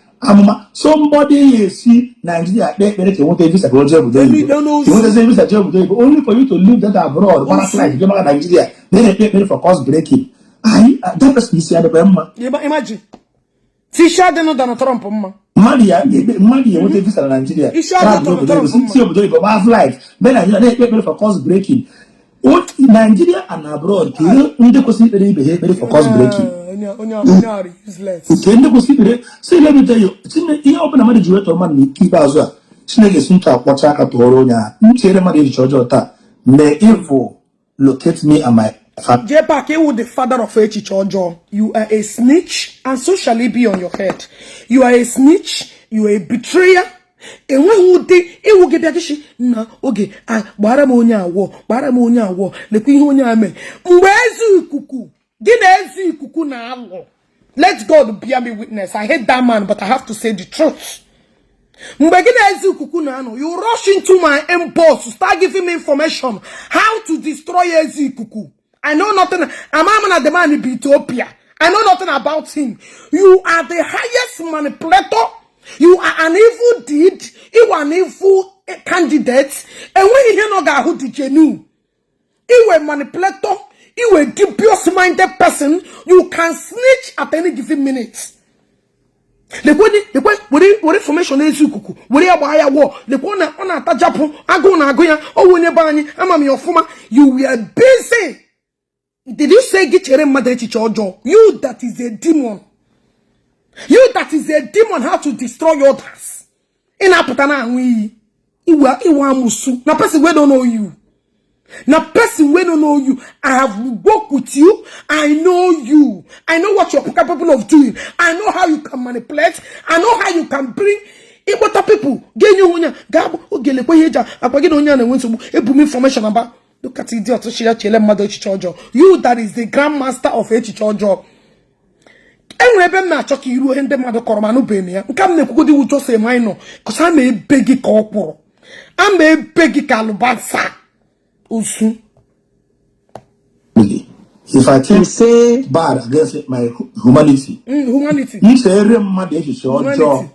B: Somebody you see Nigeria, they want to visa go job. You want to say visa job, only for you to live that abroad. Like Nigeria, then they pay for cost breaking. That person is the Bema.
A: Imagine. Tisha de no Donald Trump.
B: Money, you want to visa Nigeria. Have life. Then they pay for cost breaking. What Nigeria and abroad, you need to pay for cost breaking.
A: Useless.
B: Say, let me tell you, you open a marriage with a man, keep as well. Snake is not a watchaka to Oronia. Tell marriage Georgia. May evil locate me and my family.
A: Jpac, you the father of Ogechi. You are a snitch, and so shall it be on your head. You are a snitch, you are a betrayer. And when who it will get that no, okay, Baramonia war, the Queen Honia me. Where's you cuckoo? Let God bear me witness. I hate that man, but I have to say the truth. You rush into my inbox to start giving me information how to destroy Ezikuku. I know nothing. I'm the man in Ethiopia. I know nothing about him. You are the highest manipulator. You are an evil deed. You are an evil candidate. And when you hear no guy who did you were a manipulator. You were a dubious-minded person. You can snitch at any given minute. What information is you kuku? What about war? The one on a Japan, I go na goya, oh, when you're buying, I'm your former. You were busy. Did you say get your mother to you that is a demon? You that is a demon, how to destroy others? In Apatana, you are musu. Now, person we don't know you. Now, person we don't know you. I have worked with you. I know you. I know what you're capable of doing. I know how you can manipulate. I know how you can bring Igbo people. Get you when you information about. Look at idiot. You that is the grandmaster of Echichojo. Enwebe na choki iru hende mado koromanu be me. Nkam ne kukudi ujo se maino. Cause I'm a begi kokoro. I'm a begi kalubansa. Usu.
B: If I think say bad against my humanity, you say every man is your job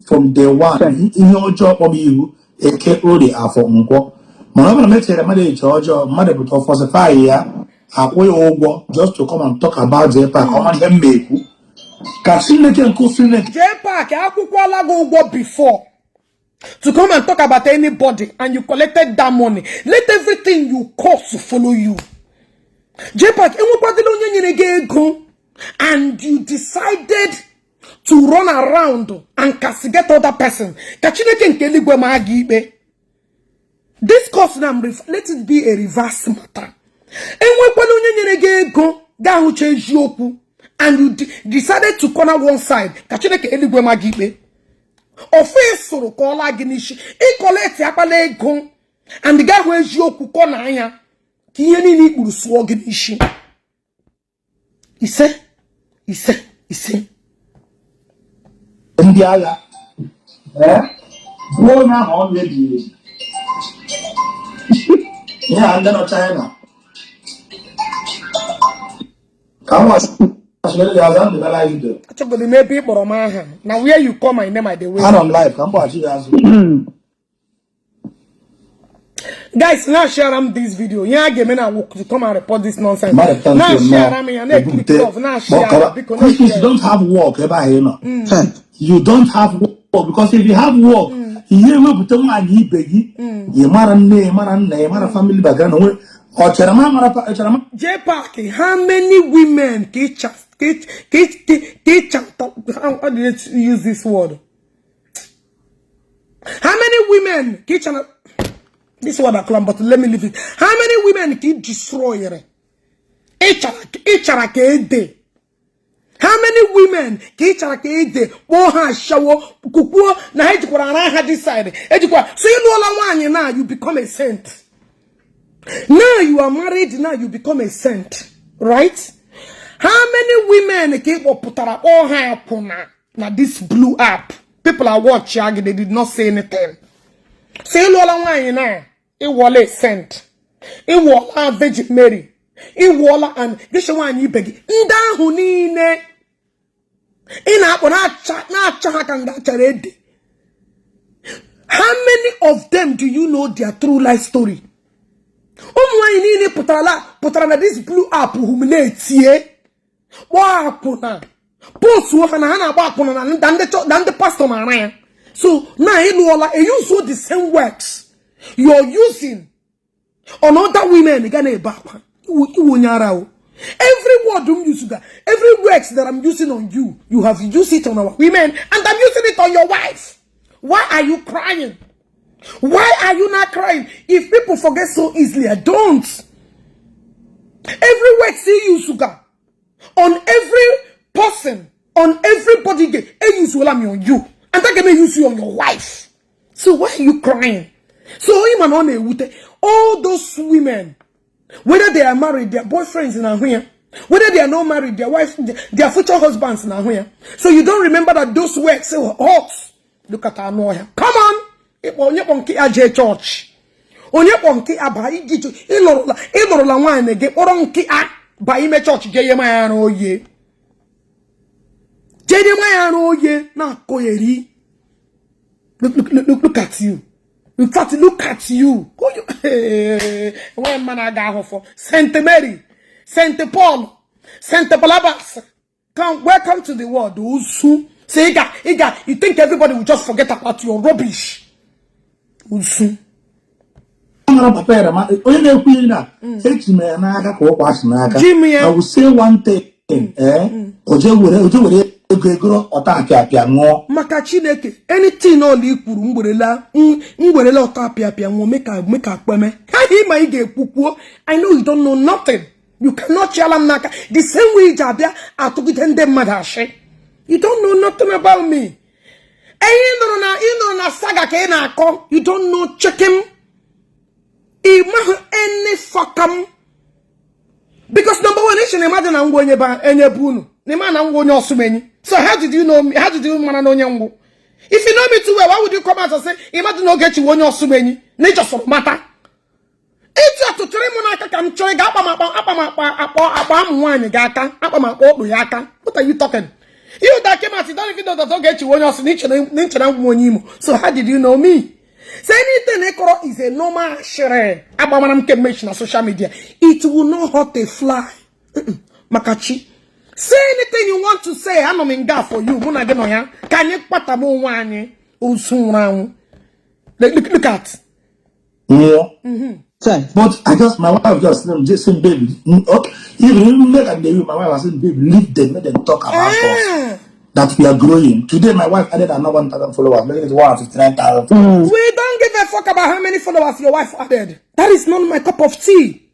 B: from day one. In your job of you, a care only are for unko. Monopoly makes a mother in charge of mother to falsify here. Akwa over just to come and talk about Jpac. Come on, them make. Can see make and go through
A: Jpac, Akwa go before. To come and talk about anybody and you collected that money. Let everything you cost to follow you. Jpac, and you decided to run around and castigate other person. This cost now, let it be a reverse matter. And you decided to corner one side. Office call aginishi. He collect yakale ego. And the guy who is yoku kona anya. Kiyeni ni urusu aginishi. He said.
B: India, go now already. Yeah, and then China. Come on.
A: Maybe now where you call my name, I the way.
B: I don't like. Come watch it.
A: Guys, now share this video. Yeah, give me now to come and report this nonsense. Now share me and click off. Now share because
B: you don't have work ever here. You don't have work because if you have work, you will put on my begi. You mara family background.
A: Jpac, how many women how do you use this word? How many women this word I claim, but let me leave it. How many women can destroy it? How many women can shower kuku na decide. So you know now you become a saint. Now you are married, now you become a saint, right? How many women keep up putara all happen now this blue app? People are watching, they did not say anything. Say Lola wine now, it was a saint. It was a Virgin Mary. It was and this one you beg. Nda hunine. Ina na chat. How many of them do you know their true life story? Putala this blue app humiliate ye. Wa puna. Post hana ba puna than the pastor man. So now you use the same words you're using on other women. Every word I'm using, every words that I'm using on you, you have used it on our women, and I'm using it on your wife. Why are you crying? Why are you not crying? If people forget so easily, I don't. Every word say you sugar on every person, on everybody, I use on you, and that can use you on your wife. So why are you crying? So even on all those women, whether they are married, their boyfriends in here, whether they are not married, their wives, their future husbands in here. So you don't remember that those words say hot. Look at Anoya. Come on. Onye kponki aje church. Onye kponki aba igitu. Iloro la wane ge oronki a ba ime church je yema ya no ye. Je yema ya no ye na koyeri. Look at you. In fact, look at you. When man I got for Saint Mary, Saint Paul, Saint Balabas. Welcome to the world. Usu. Say, Iga, you think everybody will just forget about your rubbish? Usu.
B: I will say one thing.
A: Makachineke, anything all equal, ngwerela otapia make a kweme. I know you don't know nothing. You cannot chalam naka. The same way Jabia I took it and them madashe. You don't know nothing about me. Na saga ke na kom. You don't know chicken. Any fuckam. Because number one, nation imagine I'm going to any bunu. So how did you know me? How did you know me? If you know me too well, why would you come out and say, imagine Ogechi Okeke nature for matter? It's up to 3 months. I'm trying what are you talking? You that came out, you don't even know that Ogechi Okeke. So how did you know me? Say anything is a normal share. On social media. It will not hurt a fly. Makachi. Say anything you want to say. I'm not for you. Can you put a more one? Look at.
B: Yeah. But I just, my wife just saying, baby. Even make a baby, my wife was saying, baby, leave them, let them talk about us. That we are growing. Today, my wife added another 1,000 followers, making it 159,000.
A: We don't give a fuck about how many followers your wife added. That is not my cup of tea.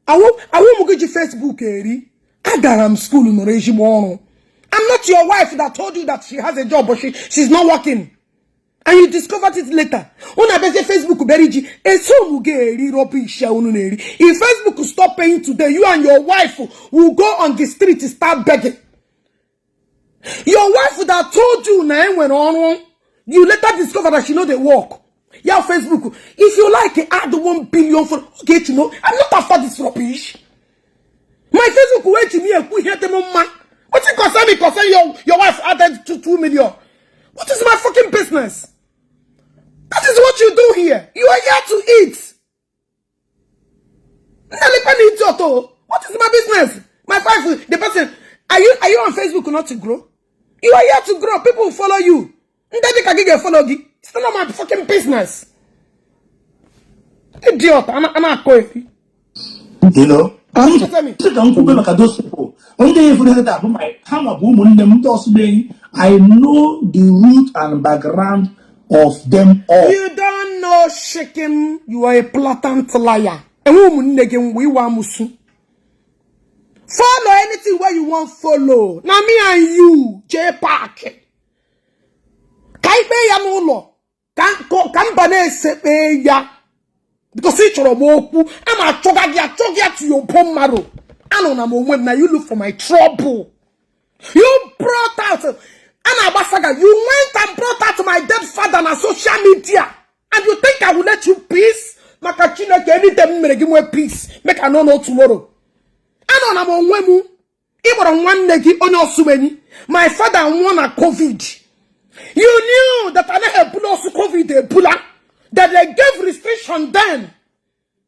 A: I won't get your Facebook, Eri. I got school in the regime. I'm not your wife that told you that she has a job, but she's not working. And you discovered it later. If Facebook stop paying today, you and your wife will go on the street to start begging. Your wife that told you now went on, you later discover that she know they work. Yeah, Facebook. If you like it, add 1 billion for okay, you know. I'm not after this rubbish. My Facebook wait to me and we hear them on man. What you concern me? Concern your wife added to 2 million. What is my fucking business? That is what you do here. You are here to eat. What is my business? My wife, the person. Are you on Facebook not to grow? You are here to grow. People will follow you. It's not my fucking business. Idiot. I'm going.
B: You know? Those people. I know the root and background of them all.
A: You don't know shaking. You are a blatant liar. Follow anything where you want follow. Now me and you, Jpac. Kaibe ya n'ụlọ. Kan bane sepe ya. Because it's your woku. I'm a chogagia to your bone marrow. I don't know when now you look for my trouble. You brought out Anabasaga. You went and brought out my dead father on social media. And you think I will let you peace? Makachina can anytime give me peace. Make I know tomorrow. I don't know when even one negi on your sumeni. My father won a COVID. You knew that I had also COVID that they gave restriction then.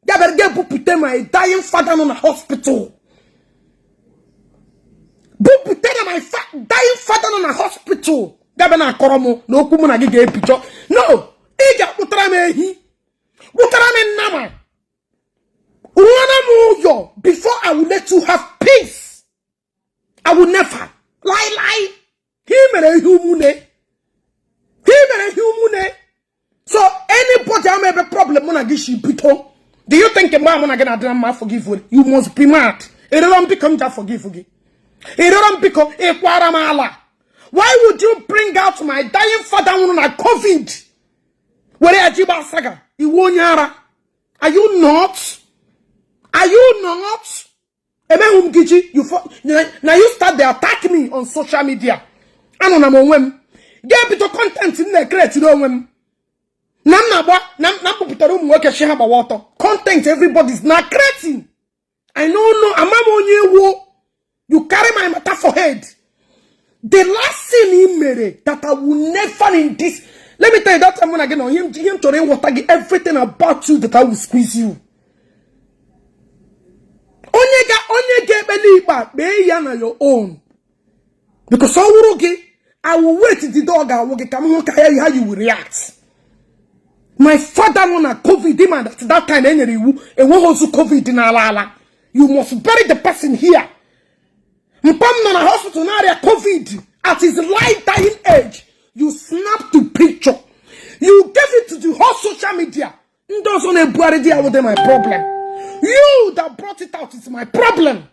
A: They were going to put my dying father on a hospital. Put my dying father on a hospital. They were not koromo. No kumuna gige picture. No. Ija utrame hi. Utrame nama. Before I will let you have peace, I will never lie. So anybody I may have a problem when I give you people. Do you think a man when I get a drama forgive you? You must be mad. It don't become that forgive. It don't become a quaramala. Why would you bring out my dying father on a COVID? Where are Jpac saga? Are you not? Are you not? Now you start to attack me on social media. I don't know when Get bit of content in the create to know water. Content everybody's not creating. I know, I'm on you carry my matter for head. The last thing he made that I will never in this. Let me tell you that time when I get on him to rain water, everything about you that I will squeeze you. Only get believe back, be your own. Because I will wait till the dog I will get come home how you will react. My father on a COVID demand at that time anyway, and what also COVID in Alala. You must bury the person here. Mpam na hospital na area COVID at his life dying age. You snap the picture. You gave it to the whole social media. Those on a bury there with my problem. You that brought it out is my problem.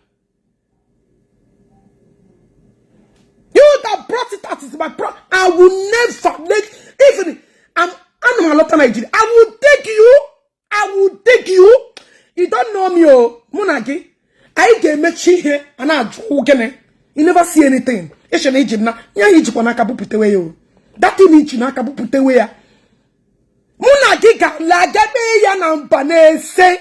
A: You that brought it out is my problem. I will never let even I'm a lot of Nigeria. I will take you. I will take you. You don't know me, oh Munagi. I can make she here and I you never see anything. It's an agent now. Yeah, you can put away you. That thing you can put away. Munagi got like me and Bane say.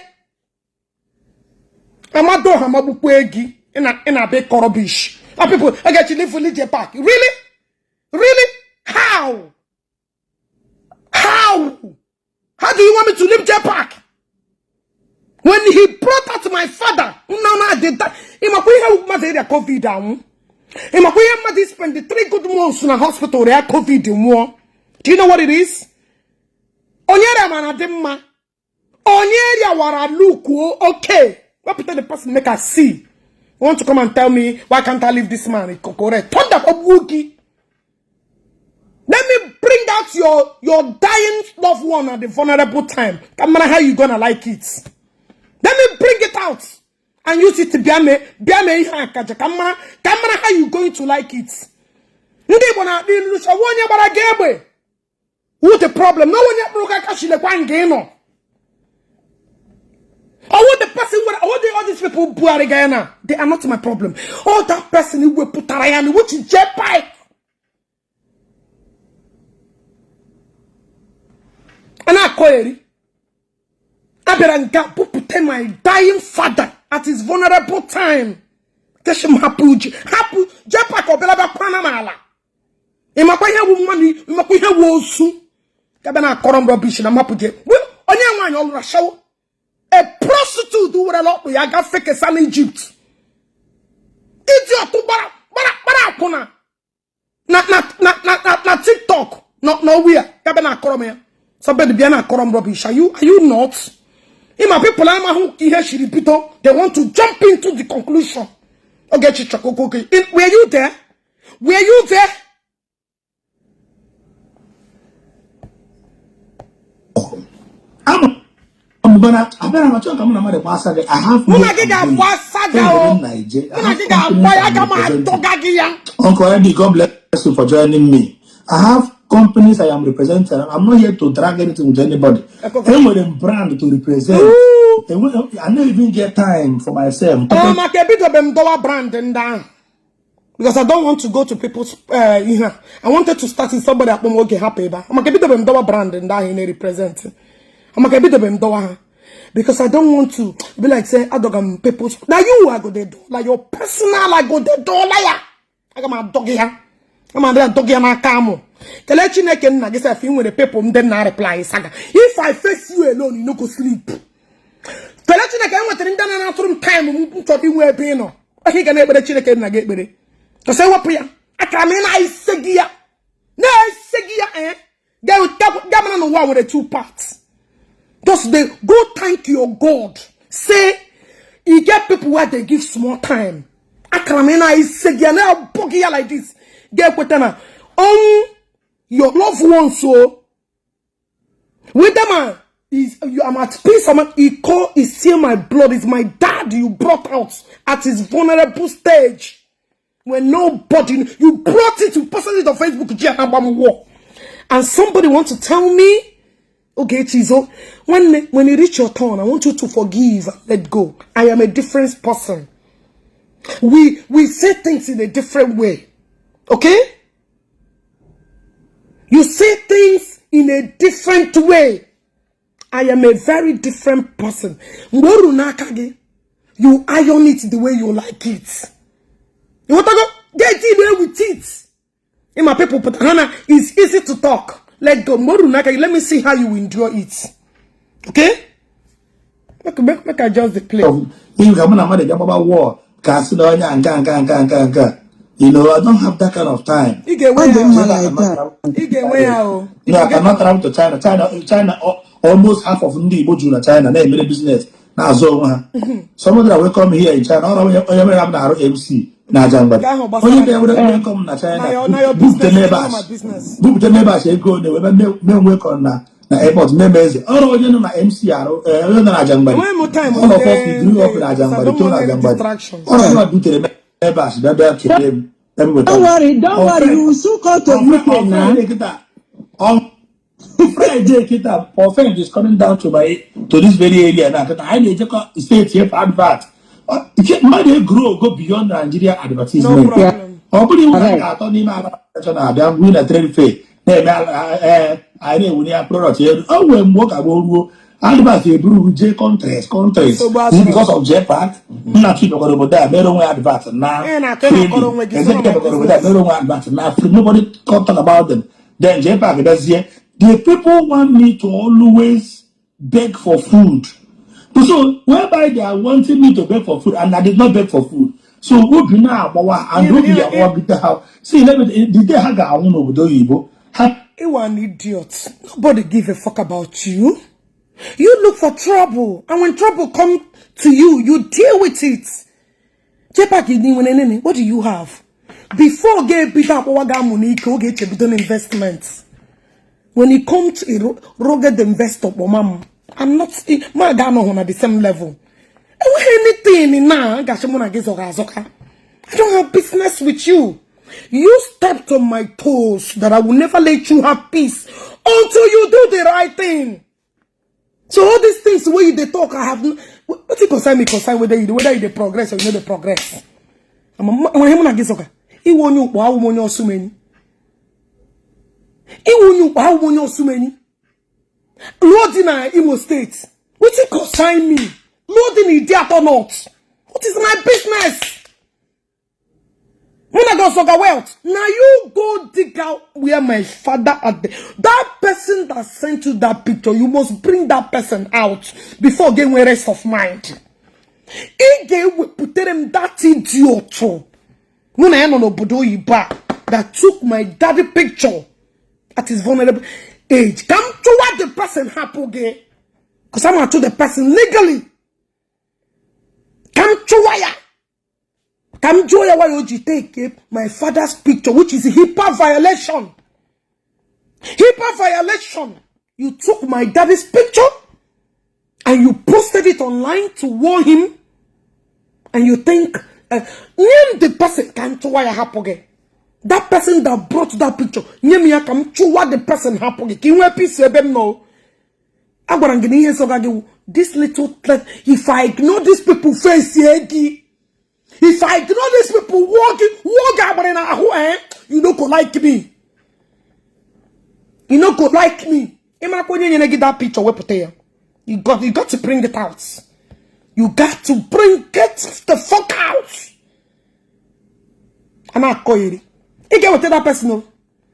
A: Amado Hamabu Pegi in a big corobish. People, I get you live for Jpac. Really? Really? How? How? How do you want me to leave Jpac? When he brought out my father, no, did that. COVID down. He spent the 3 good months in a hospital. They had COVID more. Do you know what it is? Onyera manadema. Onyera wara look okay. What put the person make us see? Want to come and tell me why can't I leave this man? Correct. Turn that up, Wookie. Let me bring out your dying loved one at the vulnerable time. Come on, how you gonna like it? Let me bring it out and use it to be camera. How you going to like it? What the problem? No one yet broke a cash in the one game. Or what the person all these people who are again? They are not my problem. All that person who will put Tarayan, which is Jpac. And I query. I put my dying father at his vulnerable time. Tell him happy Jpac or Belaba Panamala. Imakwaya woman, Imakwaya wosu. Kabana korom rubbish and I'm happy. Well, on your one, show a prostitute do what a lot we got fake as in Egypt. Idiot to bara na TikTok. Not nowhere. Kabana korom. Somebody be an korom rubbish. Are you not? In my people, they want to jump into the conclusion. Ogechi Okeke Njaka. Were you there? Were you there?
B: I have Uncle Eddie, God bless you for joining me. I have companies I am representing. I'm not here to drag anything with anybody. I'm with a brand to represent. I don't even get time for myself.
A: I'm a bit of a brand and down. Because I don't want to go to people's I wanted to start with somebody that won't get happy. But I'm a bit of a brand and down in representing. I'm a bit of a because I don't want to be like say I don't people's now you are go the door like your personal I go the door like I got my dog here. I'm a dog here my camo. Tell you can I guess I feel with the people then I reply saga. If I face you alone, you no go sleep. Tell you can want to run from time talking where being I think I never chicken I get ready. To say what prayer? I come in I segia. No segia they will govern on one with the 2 parts. Just they go thank your God. Say you get people where they give small time. I come in I segia now buggy like this. Get with them your loved ones so with them is you am at peace. Is still my blood, is my dad you brought out at his vulnerable stage. When nobody, you brought it, you posted it on Facebook, and somebody wants to tell me, okay, Chizo, when you reach your turn, I want you to forgive and let go. I am a different person. We say things in a different way. Okay? You see things in a different way. I am a very different person. You iron it the way you like it. You want to go? Get in there with it. In my people, but Hannah, it's easy to talk. Let go. Let me see how you endure it. Okay? Make I just the play.
B: You know, I don't have that kind of time. I'm not traveling to China. China, almost half of the Igbo Jew in China, they made business. Now, so somebody that will come here in China, all of MC. Now, only they will come to China. Book the neighbors. Book the neighbors. They go, they will work on na airport members. All of them are MCR. All of us, we grew up in Ajambari. All of them do to the neighbors.
C: Don't worry, you will soon come to UK now.
B: On Friday, our friend is coming down to this very area now. I need to stay here for advert. Money go beyond Nigeria advertisement.
A: No problem.
B: I'm a trade fair. I know we have products here. Oh, we work about advert J countries because of Jpac. Not keep about that. They don't advert now. Nobody talk about them. Then Jpac does here. The people want me to always beg for food. So whereby they are wanting me to beg for food, and I did not beg for food. So who be now and who be how? See, did they have our own over Igbo?
A: You are an idiot. Nobody give a fuck about you. You look for trouble, and when trouble comes to you, you deal with it. Jpac, what do you have? Before get beat up, get investments. When it comes to rugged investor, I'm not my on at the same level. Anything now, I don't have business with you. You stepped on my toes that I will never let you have peace until you do the right thing. So all these things, the way they talk, I have no. What it concern me whether you progress or you know the progress. I'm he won't you wow when so many. He won't you wow when so many. Lord in Imo State. What it concern me? Lord in idiot or not? What is my business? When I go soga wealth, now you go dig out where my father at that person that sent you that picture, you must bring that person out before getting rest of mind. Again, we put them that idiot. When I am on Obodo Iba that took my daddy picture at his vulnerable age. Come to what the person happened, because I'm going to the person legally. Come to wire. Come to why you take my father's picture, which is a HIPAA violation. HIPAA violation. You took my daddy's picture and you posted it online to warn him. And you think, name the person come to wire happened. That person that brought that picture, come to what the person happened. Can you piece of them now? I'm going to give this little threat. If I ignore these people face, if I ignore these people walk out, you don't go like me. You don't go like me. You get that picture. You got to bring it out. You got to get the fuck out. And I call you. You get what that person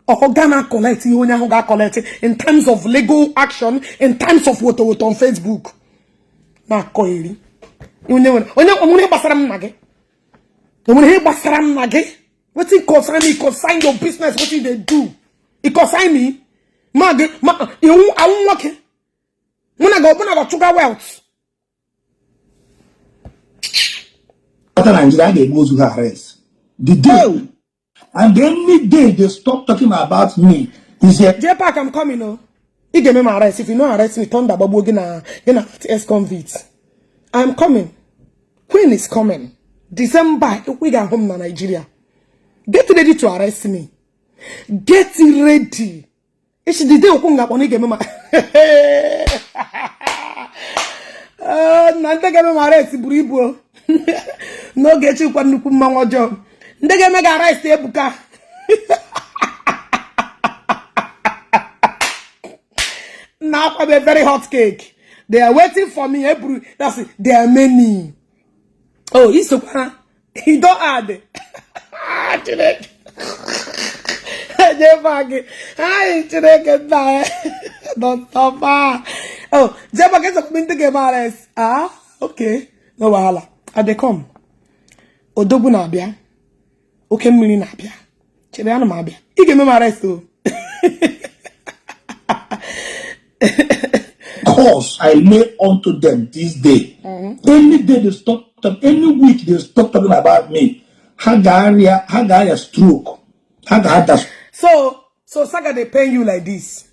A: or Ghana collect you collect in terms of legal action, in terms of what on Facebook. Na call you. You know basaram nage. You know basaram nage. What it concern me? Consign your business. What did they do? It consign me. I won't work. When I go sugar wealth.
B: Nigeria they go to her arrest. The day. And any day they stop talking about me. He said,
A: Jpac, I'm coming, no. He gave me my arrest. If you know arrest me, turn that bubble gonna ex-convict. I'm coming. When is coming? December, we got home in Nigeria. Get ready to arrest me. Get ready. It's the day Okunga when he gave me my Nante gave me my arrest, Buribo. No get you kwa nukumma job. Ndege mega arrest ebuka. now a very hot cake. They are waiting for me. That's it. There are many. Oh, he's so he don't add. Jpac. Don't stop. Oh, Jpac is a minute about us. Ah, okay. No wahala. I they come. Odogu na bia. Okay, mini na bia. Chebe anu ma bia. Ige me ma rest o.
B: Cause I lay onto them this day. Any day they stop, any week they stop talking about me. Hagaria stroke.
A: So Saga they paying you like this.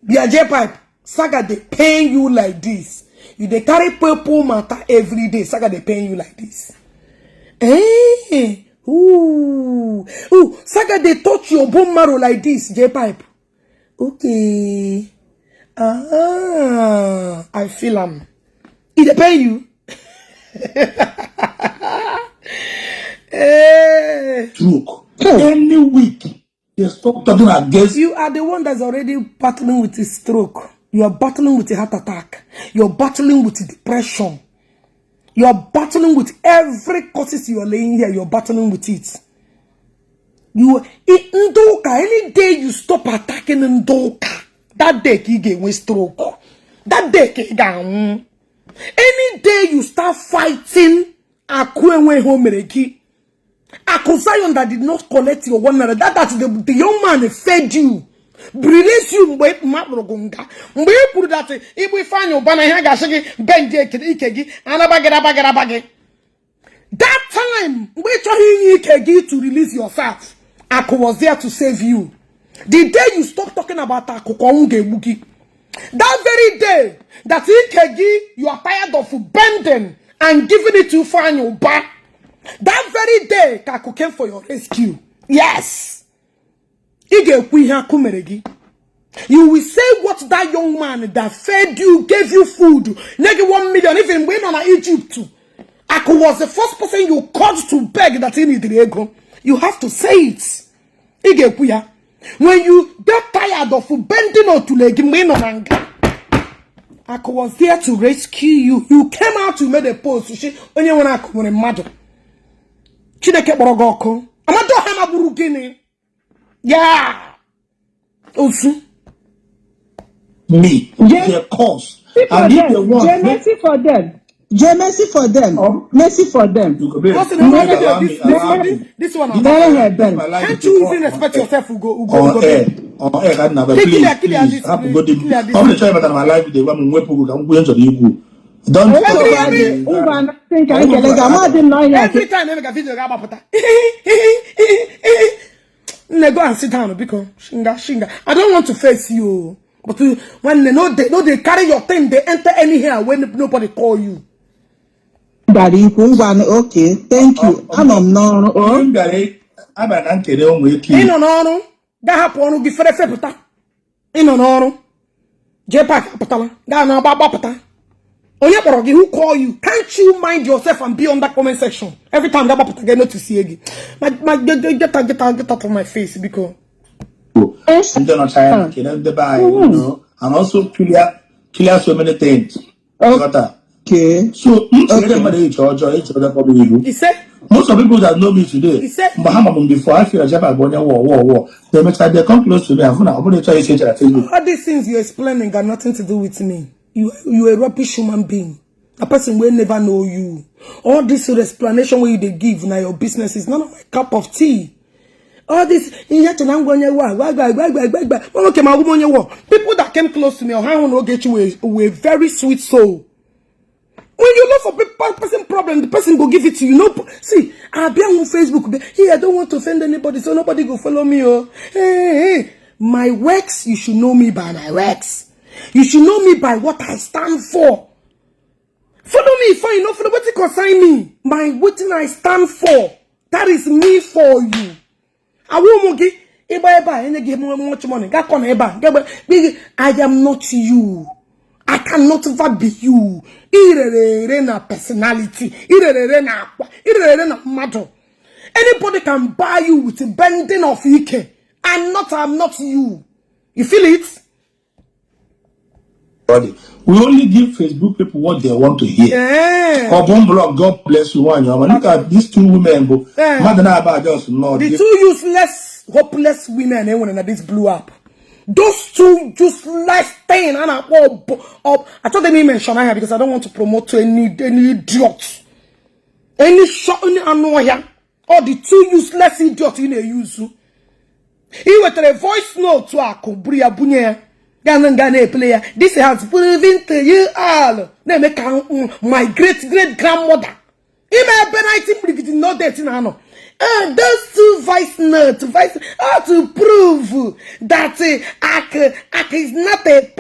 A: Be a Jpac. Saga they paying you like this. You they carry purple matter every day. Saga they paying you like this. Hey, ooh, Saga they touch your bone marrow like this, Jpac. Okay. Ah, I feel It pay you.
B: Stroke. Any week they stop talking against.
A: You are the one that's already battling with a stroke. You are battling with a heart attack. You're battling with depression. You're battling with every causes you are laying here. You're battling with it. Any day you stop attacking Ndoka, that day you get with stroke. That day you down. Any day you start fighting Akwa home Akusayon that did not collect your 1 naira. That's the young man fed you. Release you mbe maprogonga. Mbe put that if we find your banana here gashigi benje ikegi anabagera. That time which you ikegi to release yourself. Aku was there to save you. The day you stop talking about Akuko, that very day that ikegi you are tired of bending and giving it to find your back. That very day, Kaku came for your rescue. Yes. You will say what that young man that fed you, gave you food, negative 1 million, even went on Egypt too. Aku was the first person you called to beg that he needed ego. You have to say it. When you get tired of bending or to leg, Aku was there to rescue you. You came out to make a post. When you want to mad. Chineke borogoko. Amado hama burugini. Yeah. Osu.
B: Me. The cause. I need the one.
C: Mercy for them. Mercy for them. Mercy for them.
A: This one.
C: Can't
A: you even respect yourself?
B: On air, I can never please. Have a good day. I'm going to try about my life. They want me to go. I'm going to the don't
A: every time I make a video about go and sit down because shinga. I don't want to face you. But when they carry your thing, they enter anyhow when nobody call you.
C: Daddy, okay, thank you. I'm no.
A: That happened give for Jpac patala. That no baba. Who call you? Can't you mind yourself and be on that comment section? Every time that I get to see again. Get out of my face because
B: I'm not trying to buy, you know, and also clear so many things.
C: Okay.
B: So
A: he said
B: most of the people that know me today,
A: he said
B: before I feel Jpac war. They come close to me. I'm going to try to change Facebook.
A: All these things you're explaining got nothing to do with me. You a rubbish human being. A person will never know you. All this explanation where you they give now your business is none of my cup of tea. All this people that came close to me or how Ogechi were a very sweet soul. When you look for person problem, the person go give it to you. No, see, I'll be on Facebook. Hey, I don't want to offend anybody, so nobody go follow me. Oh, hey, my works, you should know me by my works. You should know me by what I stand for. Follow me, fine, you know, for what you consign me. My what I stand for. That is me for you. I won't get and give me much money. I am not you. I cannot ever be you. Irerena personality. Irerena matter. Anybody can buy you with a bending of Ike. I'm not you. You feel it?
B: everybody. We only give Facebook people what they want to hear. Blog, God bless you. Look at these two women.
A: The two useless, hopeless women that this blew up. Those two useless thing. And I thought they didn't mention her because I don't want to promote to any idiots. Any annoyer. Or the two useless idiots in a use. He went to a voice note to Akobria Bunye. Player. This has proven to you all. My great grandmother. Even Benite did not date in Ano. Those two voice notes to prove that Ak is not a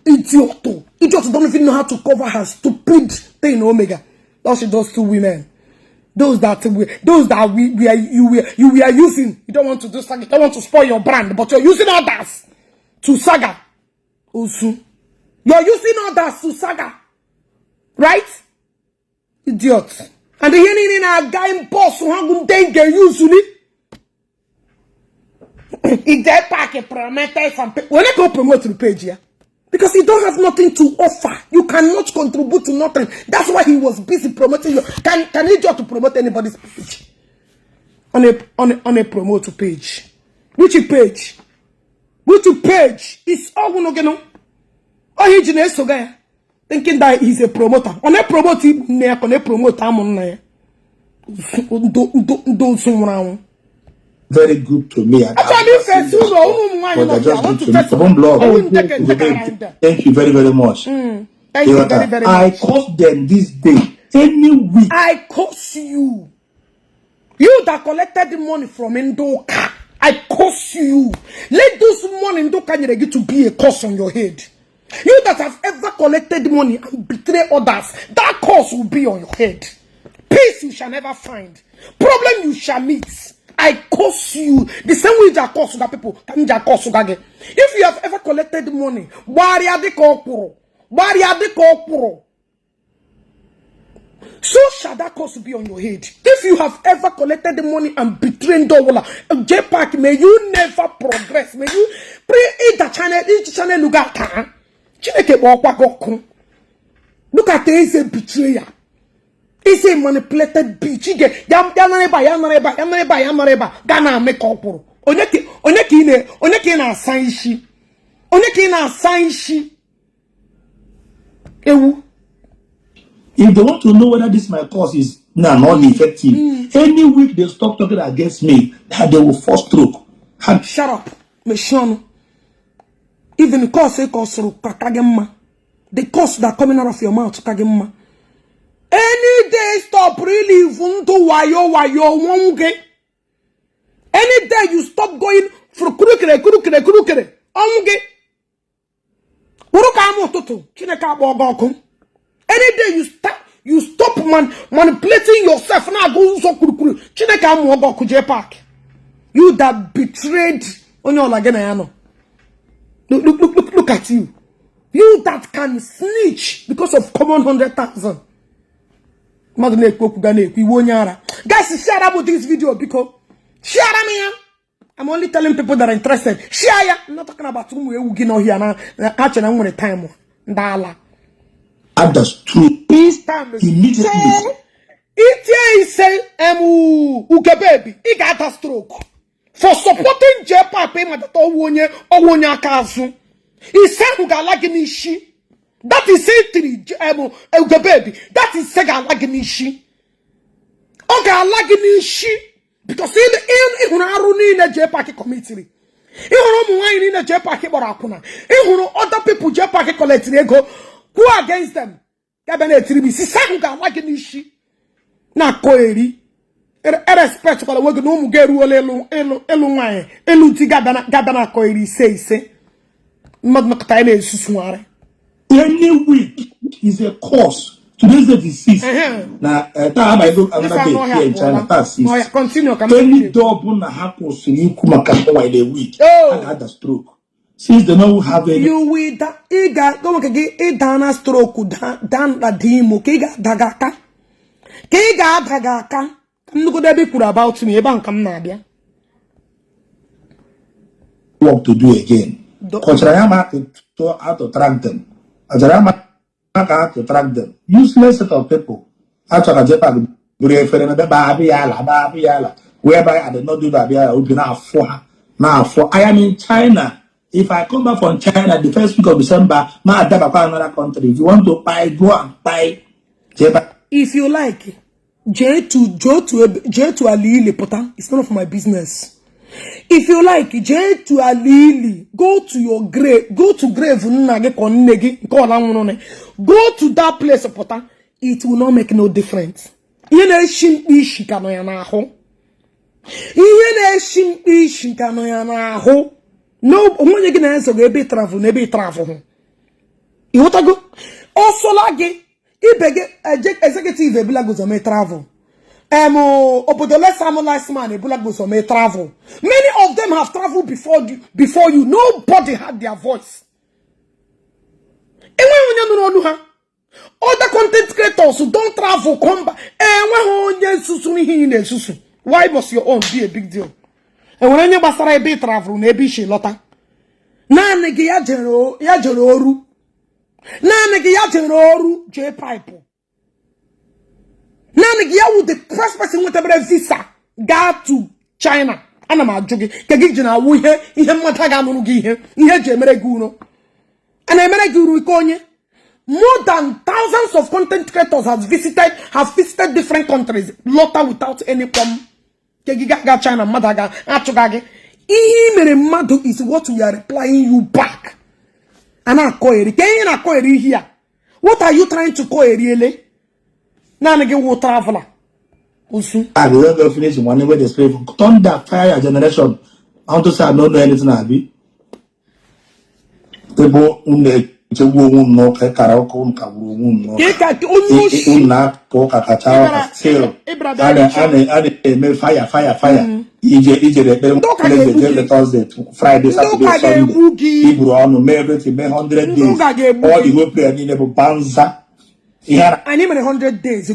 A: idiot. Idiots don't even know how to cover her stupid thing Omega. Those two women. Those that you are using. You don't want to do saga. You don't want to spoil your brand, but you're using others to saga. Also, you're using others to saga, right? Idiot. And the in a guy in boss who hang dengue usually. If they pack a promoter from when I go promote to the page here. Because you don't have nothing to offer. You cannot contribute to nothing. That's why he was busy promoting you. Can he just to promote anybody's page? On a promote page. Which page? Which page? It's all going to get oh, he is so guy. Thinking that he's a promoter. On a promote on a promote I'm on don't someone.
B: Very good to me. Thank you very, very much.
A: Thank you very, very much.
B: I curse them this day. Any week.
A: I curse you. You that collected the money from Ndoka. I curse you. Let those money Ndoka get to be a curse on your head. You that have ever collected money and betray others, that curse will be on your head. Peace you shall never find. Problem you shall meet. I curse you. The same way I curse that people. If you have ever collected money, so shall that curse be on your head. If you have ever collected the money and betrayed Jpac, may you never progress. May you pray each channel look at look at the betrayer. It's a manipulated bitch. He get Yamareba. Gana make up. Oneki na assign Ewu.
B: If they want to know whether this my cause is not effective, any week they stop talking against me, that they will force stroke.
A: Shut up, Meshano. Even the cause they cause Kagema. The cause that coming out of your mouth, Kagema. Any day stop really to wayo wonge. Any day you stop going for kurukere. Onge. Uruka mototo. Chineka bogokum. Any day you stop manipulating yourself now go so kurukuru. Chineka mogoku Jpac. You that betrayed onyo lagena. Look at you. You that can snitch because of common 100,000. Guys, share about this video because share me. I'm only telling people that are interested. Share. I'm not talking about who we get here now. Actually, I'm going to time. Dala.
B: Understood.
A: This time
B: immediately.
A: It say Uke baby. He got a stroke for supporting Jpac payment that Owonya Kazu. He said who got like an issue. That is the baby. That is Sega Laginishi. Okay, Laginishi. Because in a Jpac committee. In a Jpac Barakuna. In other people Jpac collect go against them. Cabinet Tribi. Sanga Laginishi. Na Koeri. Respect for the work no Mugeru Elu Gabana Koeri say. Magmaktaine Susware.
B: Any week is a cause. Today's the deceive. Now, I go another day here in China. That's it.
A: Continue.
B: Any double na happens in Kumaka while a week. I had a stroke. Since they don't have any.
A: You will that ega don't get a dana stroke dan la dimo kega dagaka. Kega dagaka. I'm not gonna be cool about me. What
B: to do again. to track them. To track them. Useless set of people. Actually, Jpac whereby I did not do that. I would be now for I am in China. If I come back from China the first week of December, my dad another country. If you want to buy, go and buy Jpac.
A: If you like, J to Alili Pota, it's none of my business. If you like, J to Alili, go to your grave, go to grave, go to that place of Pota, it will not make no difference. No, when you gonna answer, maybe travel. You want to go? Also, like executive ebula goes on travel. Obodole Samuel's man ebula goes on travel. Many of them have traveled before you. Nobody had their voice. Other content creators who don't travel come back. Why must your own be a big deal? And when you basara be travel, maybe she lotta. Na negi ya jero oru. Na negi ya jero oru Jpac. Na negi ya with the first person with a visa got to China. Ana ma jogi. Kegi jina wu ihe mata ga munu gi ihe je mere guno. And I mere guru ikonye. More than thousands of content creators have visited different countries. Lotta without any problem. China, Madaga, Achogage. Madu is what we are replying you back. And I call it. Here. What are you trying to call it really? Nanage will traveler.
B: I will go finish one way the slave. Thunder fire generation. I want to say I don't know anything. Abi. People no karaoke no. Fire. Thursday, Friday, Saturday, Sunday. Hebrew on everything 100 days. All the whole prayer need never banza.
A: I need 100 days.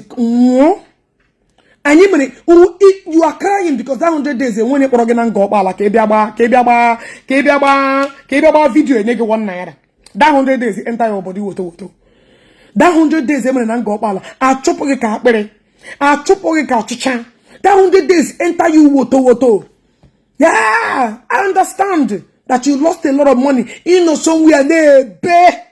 A: You are crying because that 100 days when you program go like kebiaba video nigga 1 naira. That 100 days enter your body woto. That 100 days when go bala. I chop ka akpere. I chop ka chicha. That 100 days enter you woto. Yeah, I understand that you lost a lot of money. You know somewhere there.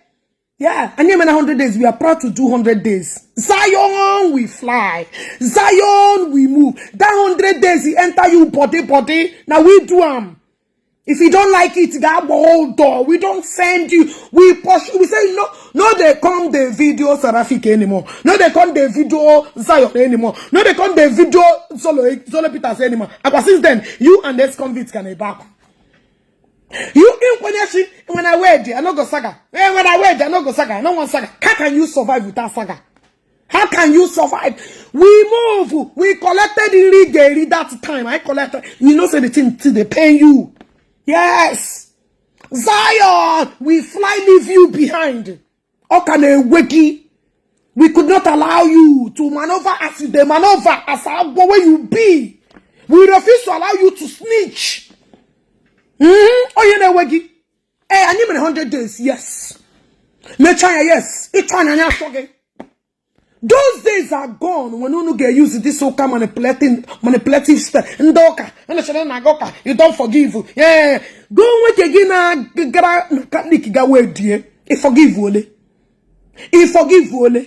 A: Yeah, and even 100 days, we are proud to do 100 days. Zion, we fly. Zion, we move. That 100 days, he enter you body. Now we do them. If you don't like it, that whole door. We don't send you. We push. We say no. They come the video Seraphic anymore. No, they come the video Zion anymore. No, they come the video Solo Peters anymore. But since then, you and this convicts can be back. You when I wear I no go saga. When I wear I no go saga. No one saga. How can you survive without saga? How can you survive? We move. We collected in Rigeri that time. I collected. You know, say the thing till they pay you. Yes. Zion, we fly leave you behind. Okane weki. We could not allow you to maneuver as they maneuver as where you be. We refuse to allow you to snitch. Oh, you know, Wegi. Hey, I need 100 days. Yes. Mechanya, yes. It's one and those days are gone when you get used to this so-called manipulative stuff. Ndoka. You don't forgive. Yeah. Go with again. He forgive Wole. He forgive Wole.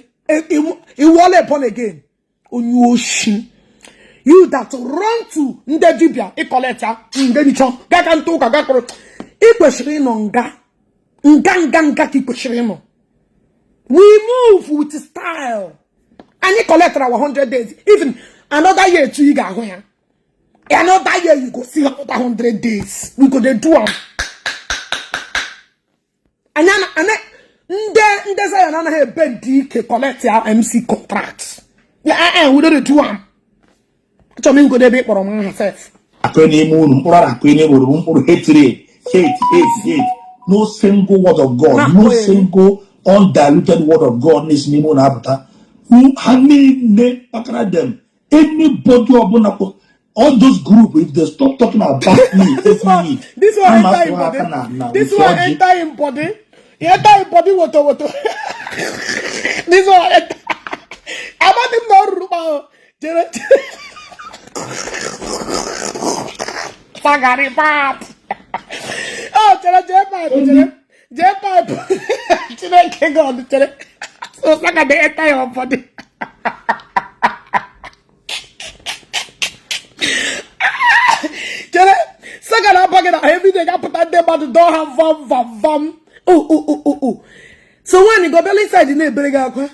A: He wole upon again. On your shin. You that run to Ndejibia, a collector, Ndenichon, Gagantoka, Gakoro, Equeshrino, Nganga Kikweshrino. We move with style. And you collect our 100 days. Even another year, to you got where. Another year, you go see another 100 days. We go do them. And then, there's another bendy collect your MC contracts. Yeah, we don't do them. To me, go there for myself.
B: Hate. No single word of God, no single undiluted word of God is Nimon Abata. Who them? Anybody all those groups, if they stop talking about me,
A: this one enter in body. This one enter in body. He enter in body. What? This one enter. About him no Sagari pap. Oh, Jpac. Can't go on. So Saga the enter your body. Second, every day I put that them at the door have vam. Oh. So when you go belly inside the neighbor, the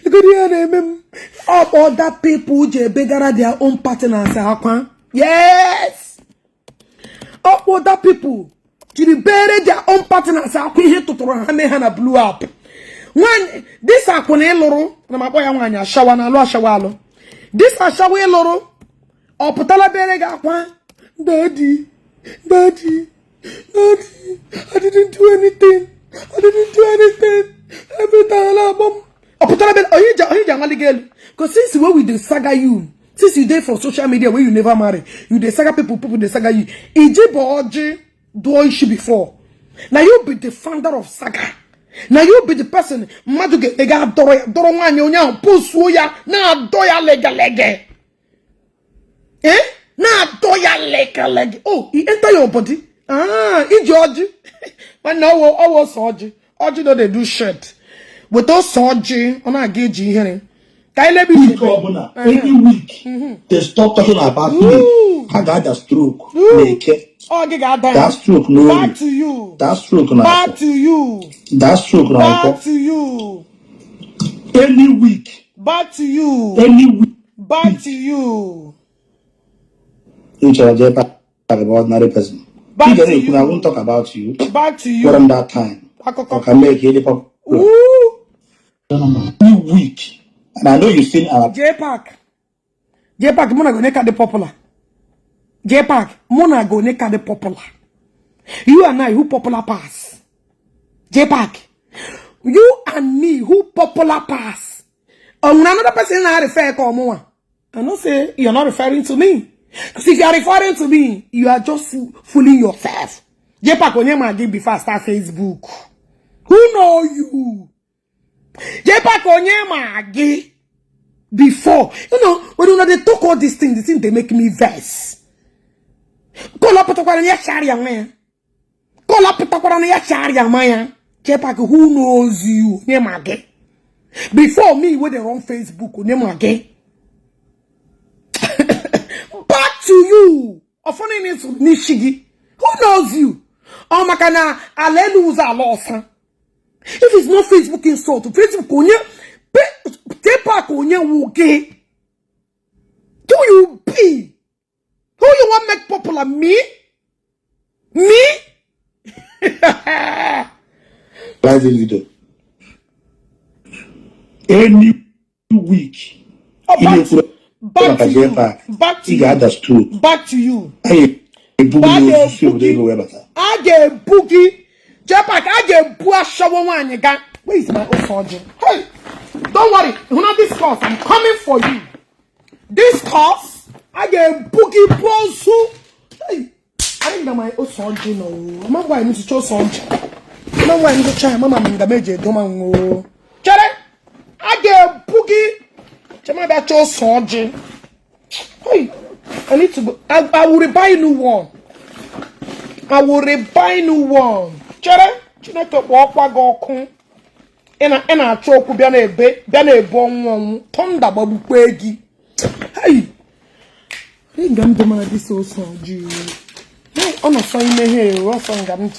A: good year up other people je beggar their own partners, Akwa. Yes. Up other people to bury their own partners, Akwa here to throw Hana blew up. When this Akwa loro, na my boy I shower na lo shawalo. This a shower loro. Or putala berega Akwa. Daddy, I didn't do anything. Every time I bomb. Or putala berega. Oh, you girl. Because since where we dey saga you, since you dey for social media where you never marry, you dey saga people dey saga you. Ogechi do issue before. Now you be the founder of saga. Now you be the person. Madu get lega doro wanyo nya pusu ya na doya lega. Eh? Na doya leg. Oh, he enter your body. Ah, he George. But now I was Ogechi. Ogechi don't they do shit. With those Ogechi, on a gauge hearing.
B: Every week, they stop talking about me. I got a stroke.
A: Oh,
B: that stroke, no.
A: Back to you.
B: That stroke, no.
A: Back to you.
B: That stroke, no.
A: Back to you.
B: Any week.
A: Back to you.
B: Any week.
A: Back to you.
B: Each of them about another person.
A: Back to you.
B: I won't talk about you.
A: Back to you.
B: From that time. I can make any pop. Every week. And I know you've seen our
A: Jpac, Mona go make the popular. Jpac, Mona go make the popular. You and I, who popular pass? Jpac, you and me, who popular pass? Another person I refer to more. I don't say you're not referring to me. Because if you are referring to me, you are just fooling yourself. Jpac, when you might before I start Facebook. Who know you? Jpac Onyemagi before, you know, when they talk all these things, they make me vex. Call up Patakwara Sharia man. Call up Patakwara Sharia man. Jpac, who knows you? Onyemagi. Before me, when they run Facebook, Onyemagi. Back to you. Offering it to Nishigi. Who knows you? Oh, Makana, Aleluza lost. If it's not Facebook insult, Facebook onye Jpac onye wuge. Do you be? Who you want make popular? Me?
B: That's the video. Any week.
A: Back to you. Back to you. Back to you. I get boogie. Jpac, I get bua shower one you got. Where is my Ogechi? Hey, don't worry. You know this course, I'm coming for you. This course, I get boogie bosu. Hey, I think that my Ogechi no. Mama, why I need to show Ogechi? Mama, why I need to try? Mama, I'm gonna make it. Don't man. Chere, I get boogie. Chama that show Ogechi. Hey, I need to go. I will buy new one. I will buy new one. Chere, Chineke wakwa gokun. Ena choku bia na ebe onwon. Tonda babukwa egi. Hey. Hey, ngam de ma this Ogechi. Hey, ono so ime here, o so ngam.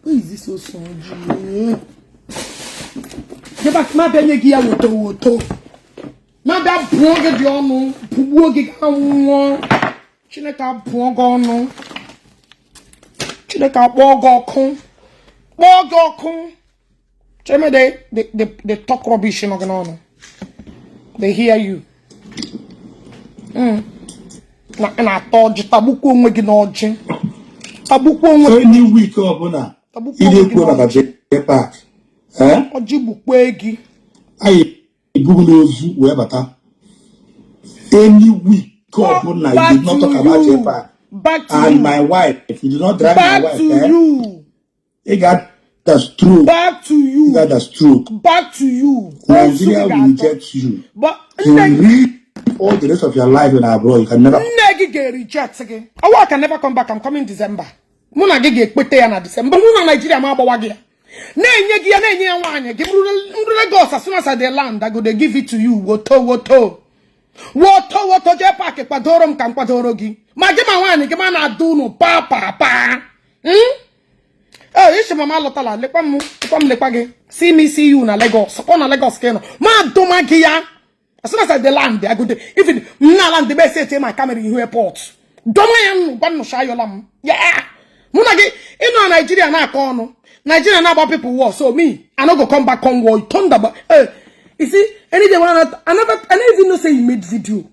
A: Who is this Ogechi? Jpac ma be nyegi ya woto. Ma da buoge di onu, buoge ka won. Chineke buoge onu. Chineke Bogokun. Cheme they talk rubbish in Oganano. They hear you. Na thought tabuku onwegi na oji. Tabuku onwegi
B: any week obuna. Ide ko na Jpac.
A: Oji bukwe egi.
B: Ayi Google ozu we bata. Any week You did not talk about Jpac.
A: Back to
B: and
A: you.
B: My wife. If you did not drive my wife,
A: to you.
B: It got the stroke.
A: Back to you.
B: You got the stroke.
A: Back to you.
B: Nigeria will reject you.
A: But
B: you will read all the rest of your life in abroad. You can never.
A: Reject again. I can never come back. I'm coming December. Muna gige kwete na December. Muna Nigeria ma bawagi. Na enye wanye. Give Lagos as soon as I dey land, I go they give it to you. Woto. Jpac kwadoro mka kwadoro gi. Ma gima wanye gima na dunu pa. Oh, you should mama lotala. Lekwa ge. See me, see you na Lagos. Upon na Lagos keno. Ma do magia. As soon as I land, I go to even na land the best say my camera in airport. Domayan one no shayolam. Yeah. Munagi, Nigeria na kono. Nigeria na about people war. So me, I no go come back on war. Thunder but you see, any day when I don't even know say you made video.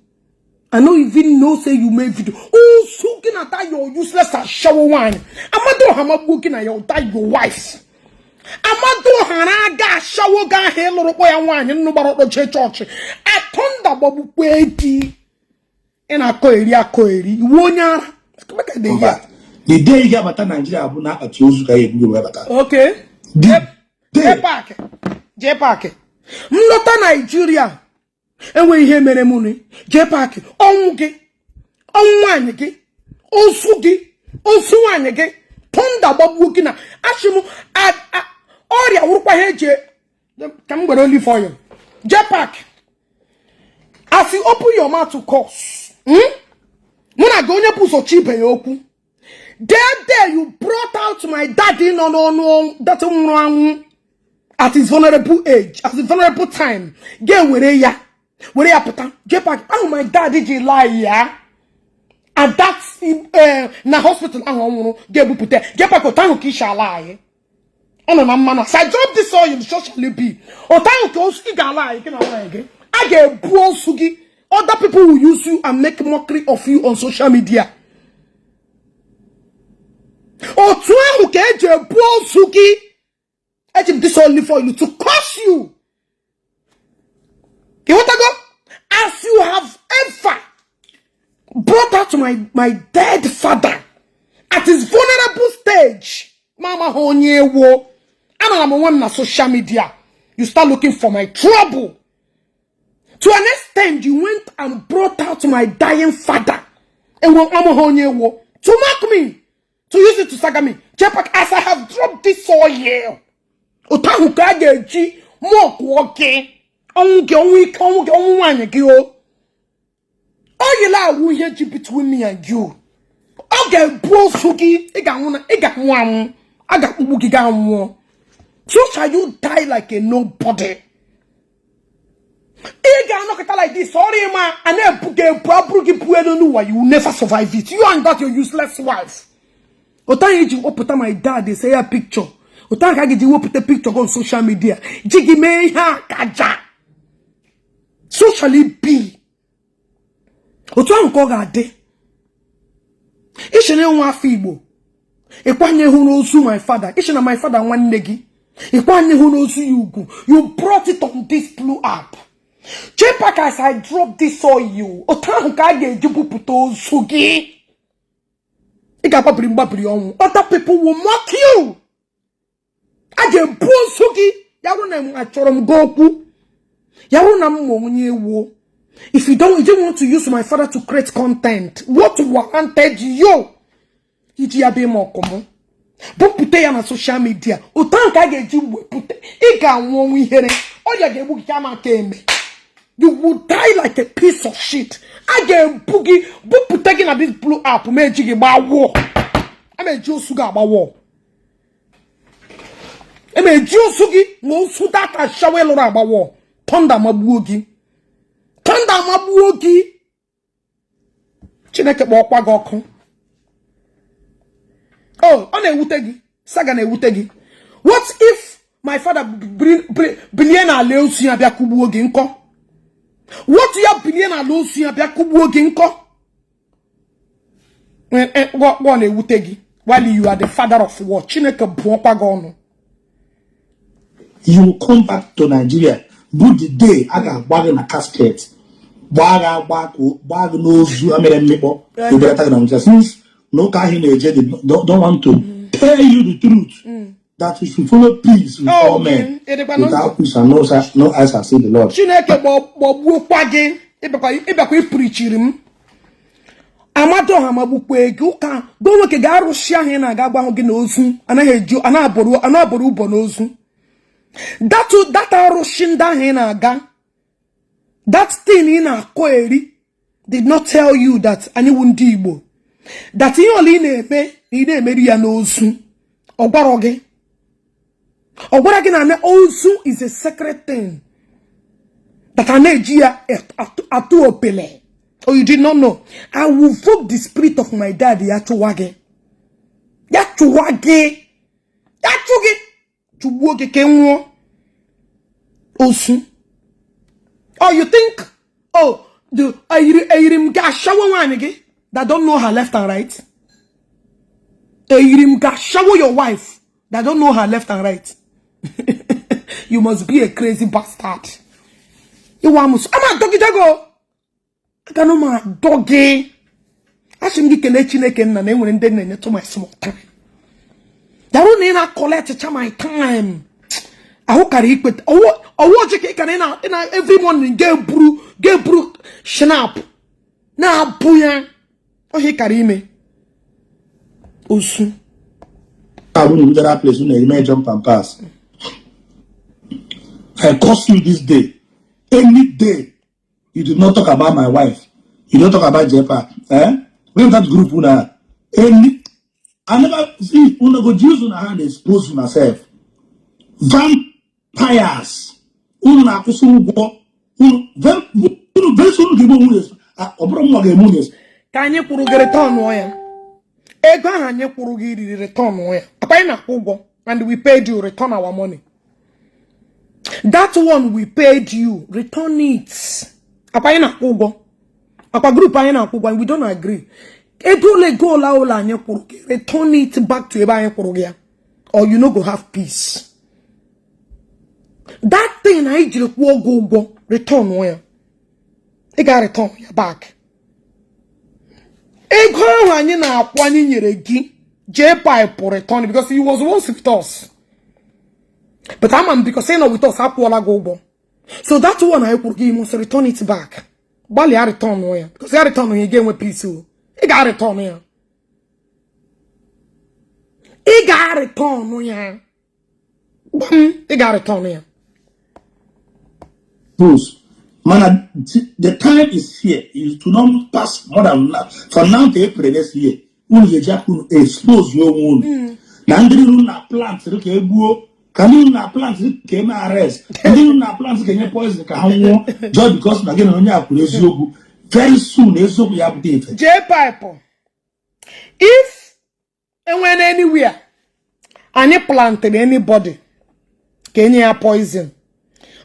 A: I don't even know say you made video. Oh, soaking at that your useless as shower wine. Amado hama booking at your wife. Amado hanaga shower ga hello boy wine no baro church. I thunder babu kweti. In a koeri. Wonya.
B: The day you get about Nigeria, I will not accuse you.
A: Okay. Jpac. Mlota Nigeria. And we hear many money. Jpac. Onge. Onwanyege. Osugi. Osuwanyege. Tonda babu kina. Ashimu. Oria urukwa heje. Come go only for you. Jpac. As you open your mouth to curse. Muna gonya puso chipe yoku. There you brought out my daddy no that's at his vulnerable age, at his vulnerable time. Get where ya pata. Jpac, oh my daddy ji lie ya. And that's na hospital get pute. Jpac otangu kisha lie. Oh no man, so I drop this oil socially be. Otangu ko iga lie kina lie again. I get bro sugi. Other people will use you and make mockery of you on social media. Or to get your bro sugi. I think this only for you to curse you. You want to go? As you have ever brought out my dead father at his vulnerable stage. Mama honye wo. I'm one on social media. You start looking for my trouble. To an extent, you went and brought out my dying father. And when I'm honye wo to mock me, to use it to saga me. Jpac, as I have dropped this soil. Otahu kageji mock walking. Oh, you lie, we hear you between me and you. Okay, bro, Suki, I got one, I got Ubuki down. So shall you die like a nobody? I got not like this, sorry, man, and then you will never survive it. You and that your useless wife. Otahi you open my dad, they say a picture. Otahi you put a picture on social media. Jiggy me ha kaja. So shall it be. Otu ko ga de. Ishene nwa Igbo. Ikwanye hu n'osu my father. Ishene my father nwanne gi. Ikwanye hu n'osu yugu. You brought it on this blue app. Jpac, as I drop this on you. Otu ka ga ejibu puto osu gi. Other people will mock you. I get bro sugi. Yaruna mu achorom goku. Yaruna mu onye wo. If you don't want to use my father to create content, what wanted you? Ijiabe mo komo. But put ya na social media. Utanka geji put. Iga won here. Oya ge bugi kama keme. You would die like a piece of shit. I get boogie. But put taking a this blue app. Me jigi ba war. I me jo suga ba war. I me jo sugi. No sudata shawe lora ba war. Thunder mabuogi. Thunder mabuogi. Chineke bo kwa goku. Oh, on a wutegi. Saga na wutegi. What if my father biliena leusi abia kubuogi nko? What you biliena leusi abia kubuogi nko? What on a wutegi? While you are the father of war. Chineke bo kwa gono.
B: You will come back to Nigeria. But the day I got buried in a casket. bag knows you. I made a better since no don't want to tell you the truth. That we should follow peace with all men. Without peace and no eyes have seen the Lord.
A: Chineke bo kwage ibekwa preachiri m. Amado ha mabukwe gi uka do nwoke ga arushi ahe na ga agbaho gi na ozu anaghị eju anaboru ubo na ozu. That arushi nda ahe na aga. That thing in a query did not tell you that any wundi Igbo. That in only name ya no ozu. Ogbaroge. Ogbaroge na ozu is a sacred thing. That anejia atu opele. Oh, you did not know. I will invoke the spirit of my daddy. Yachuwage. Chuwoge kenwo. Osu. Oh, you think? Oh, the Airim Gashawa one that don't know her left and right. Airim Gashawa your wife that don't know her left and right. You must be a crazy bastard. You want I'm a doggy dago. I don't know my doggy. I should be Chineke and when then to my small time. That won't even collect my time. I hope I equate. Oh, watch it can every morning get brew, snap. Now, booyah. Oh, he carry me. Osu.
B: I will do that place when you may jump and pass. I curse you this day. Any day you do not talk about my wife, you don't talk about Jpac. When that group una I never see una go use una hand expose myself. Vampires. Una kusugo. Very soon give us
A: Can you put a return wire? Ego hanye puru gi return wire. Apa na ugo and we paid you, return our money. That one we paid you, return it. Apa na ugo. Apa group anya na ugo and we don't agree. Ego le go la ola anye puru gi, return it back to eba anye puru gi, or you no go have peace. That thing I just go return where it got return your back. Ego hanye na Akwa nyere gi Jpac return because he was once with us. But I'm because say no with us Akwa go. So that one I could give must return it back. Bali I return where because I return again with peace. It got return here. It got return here. It got return here.
B: Bruce, man, the time is here. Is to not pass more than now. From now to April next year, when you just expose your wound. Nandri na plants look a buo. Can you na plants came arrest? Can you na plants can you poison the just because again on your very soon is so we update.
A: Jpac. If and when anywhere any planted anybody can you poison?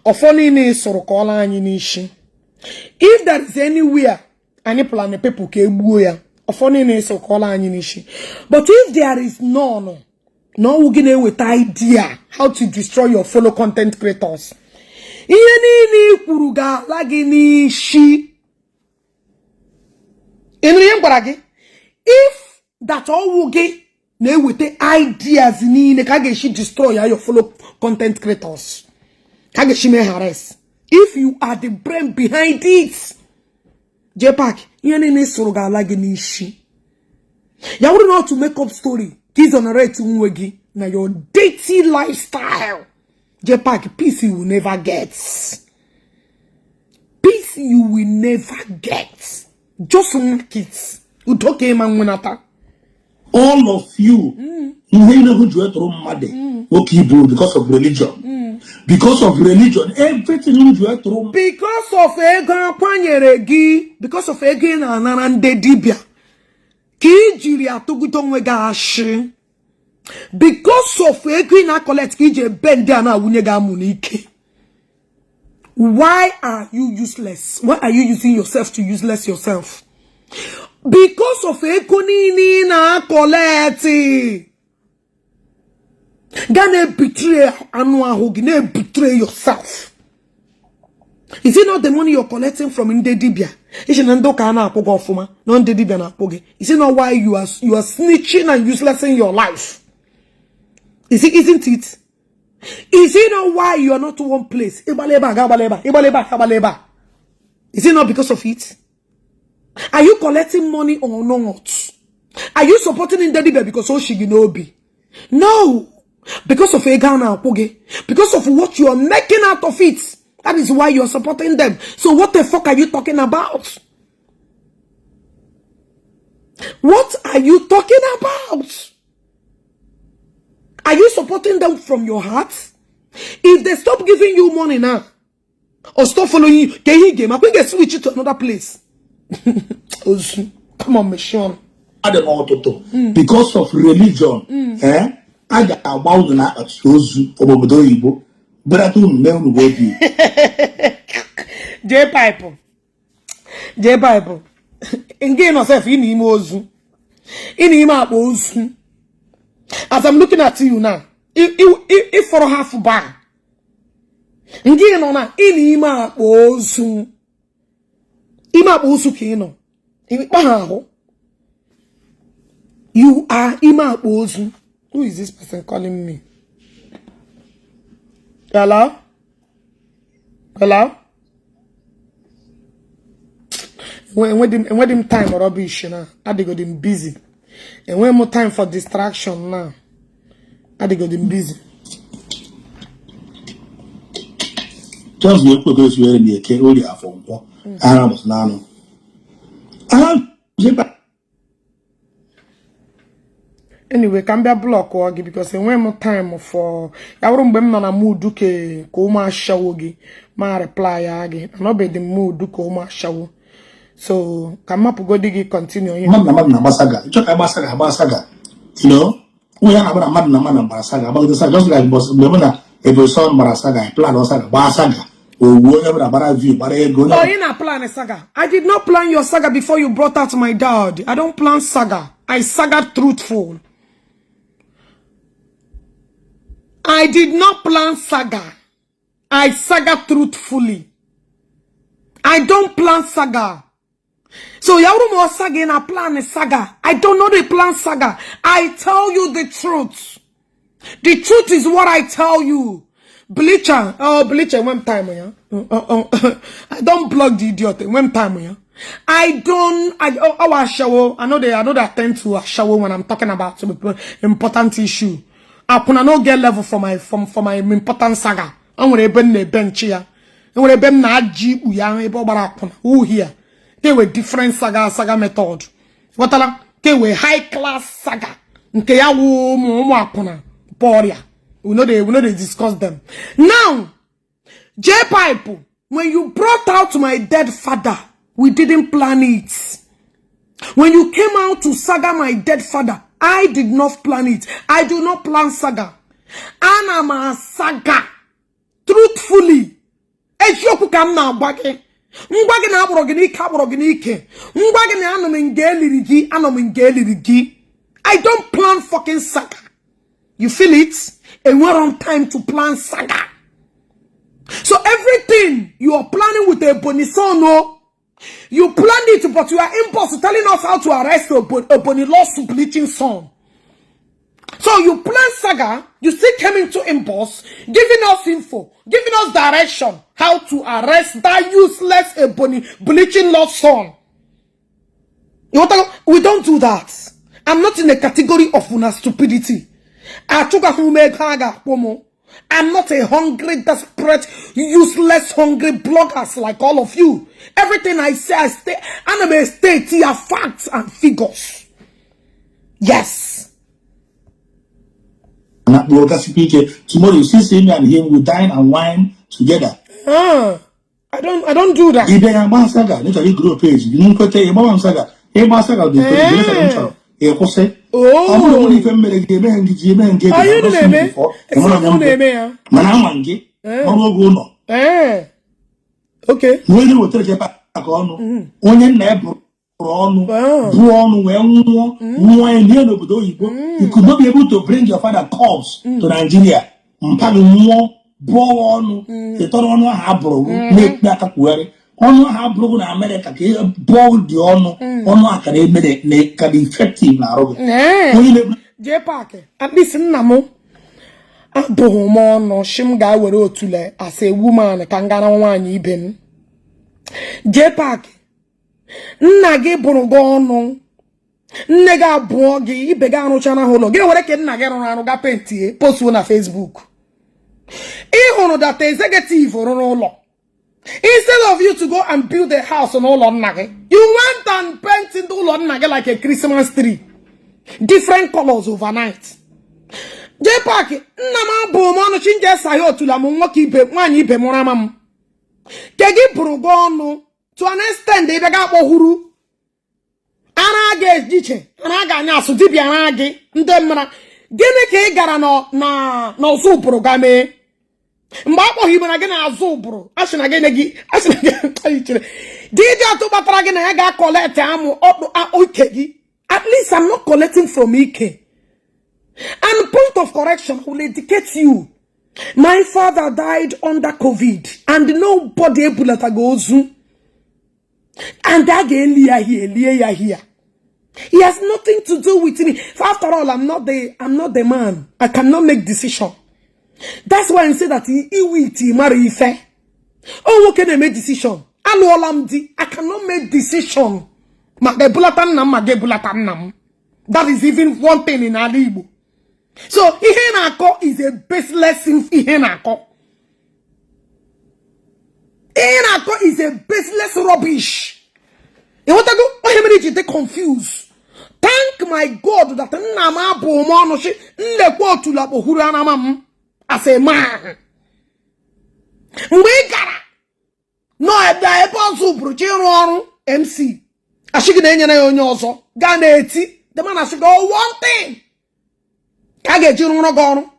A: If there is anywhere any planet people can buoya, but if there is none, no we get with idea how to destroy your fellow content creators. If that all we get with the ideas in destroy your fellow content creators. If you are the brain behind it, Jpac, you wouldn't know how to make up story. Kids on a rate to now your dirty lifestyle. Jpac, peace you will never get. Peace you will never get. Just one kids.
B: All of you, because of religion. Because of religion, everything you have to.
A: Because of ego kwanyeregi, because of ego na narande dibia. Ki jiri atugutongwe gashi. Because of ego na collect ki je bende ana wunye ga munike. Why are you useless? Why are you using yourself to useless yourself? Because of ego ni na collect. Gonna betray betray yourself. Is it not the money you're collecting from Ndedibia? Is it not why you are snitching and uselessing your life? Isn't it? Is it not why you are not to one place? Is it not because of it? Are you collecting money or not? Are you supporting Ndedibia because Oshiginobi? No. Because of Egana Apoge. Because of what you are making out of it. That is why you are supporting them. So what the fuck are you talking about? What are you talking about? Are you supporting them from your heart? If they stop giving you money now, or stop following you, can you game? I think they switch it to another place. Come on, Michelle.
B: Because of religion, I got about na Ozu obodo Igbo.
A: Jpac. Again, yourself in him Ozu. In him Ozu. As I'm looking at you now, if for half bar. Again, on in him Ozu. Ima Ozu Kino. You are Ima Ozu. Who is this person calling me? Hello? Hello? When them time or rubbish now, I got them busy. And when more time for distraction now, I got them busy.
B: Just the because you are in the care only from Arabs now.
A: Anyway, can be a block wagi because when more time for I won't be na mood duke koma shawogi ma reply agi. I no be the mood duke koma shawo. So come up go digi continue.
B: Madna Basaga. You talk about Basaga. You know, we are about Madna Basaga about the saga just like boss Lemona a son Barasaga, plan or saga Basaga. Or whatever about view, but I go.
A: Oh, you not plan a saga. I did not plan your saga before you brought out my dad. I don't plan saga. I saga truthful. I did not plan saga. I saga truthfully. I don't plan saga. So yauru mo saga na plan a saga. I don't know the plan saga. I tell you the truth. The truth is what I tell you. Bleacher. Oh, Bleacher, when time, yeah. I don't block the idiot. When time, yeah. I shower. I know they attend to a shower when I'm talking about some important issue. I put no get level for my important saga. I'm gonna be a bench here. I'm gonna be na ji uya ebo barakuna. Who here? They were different saga method. What they were high class saga. Nke ya wo mo apuna. Boria. We know they discuss them. Now, Jpac, when you brought out my dead father, we didn't plan it. When you came out to saga my dead father, I did not plan it. I do not plan saga. And I'm a saga. Truthfully. Ejioku kam na agbage. Mgbage na aborogini ka aborogini ike. Mgbage na anomengeli. I don't plan fucking saga. You feel it? And we're on time to plan saga. So everything you are planning with a bonisono, you planned it, but you are impossible telling us how to arrest a boni lawsuit bleaching son. So you plan saga, you still came into impulse, giving us info, giving us direction how to arrest that useless ebony bleaching lost son. We don't do that. I'm not in a category of una stupidity. I'm not a hungry, desperate, useless, hungry bloggers like all of you. Everything I say, I'm a state here, facts and figures. Yes.
B: Tomorrow you see me and him, we dine and wine together.
A: I don't do that.
B: If they are Masaga, literally group page. You don't put a Masaga. A Masaga, the
A: Oh, are you the name? Okay.
B: When you will take a back on, only never on, you could not be able to bring your father corpse to Nigeria. Born, the Toron Habro, make that a query. On Habro in America, bold the honor academic can be effective now.
A: Jpac, at least Namo. Abomo no shimga were otule as a woman kangana one ibem. Jpac, Nage Bonogono. Nega bogi ibegano chana holo. Get what I can nagano ga penti post on Facebook. Even that executive or no. Instead of you to go and build a house on all on nage, you went and painted all on nage like a Christmas tree. Different colors overnight. Jpac, nama bomano chinja sayo to la mongoki be one ibe moramam. Kegi Bonogono to an extent they bega huru. Anage jiche, anaga nyasu dibi anage, ndemra. Gene ke gara no zo programe. Mbako hibana gena zo bro. Ashina gene gi, ashina gene. Didi atu batara gene ga collect amu okegi. At least I'm not collecting from Ike. And point of correction will educate you. My father died under COVID, and nobody able to go zoom. And again, here. He has nothing to do with me. After all, I'm not the man. I cannot make decision. That's why I say that he will marry Ife. Oh, what can I make decision? I cannot make decision. That is even one thing in Igbo. So, Ihenako is a baseless Ihenako. Ihenako is a baseless rubbish. You want to go? Why am I confused? Thank my God that Nama Bomonoshi Lepo to La Bohuranamam as a man. Mwegara. No, I also Bruchero MC. I should get any also. Ganeti. The man has to go one thing. Kage Juno.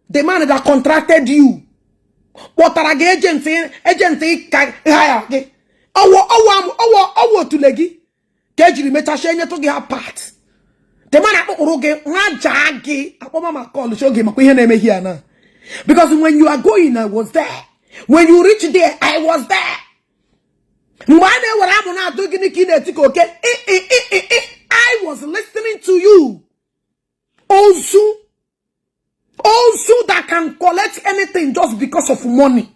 A: The man that contracted you. What are agency hire? Oh, to leggy. Kejiri metashenye to get part. The man at Uroge, Rajagi, Apoma call the show game here now. Because when you are going, I was there. When you reach there, I was there. I was listening to you. Also that can collect anything just because of money.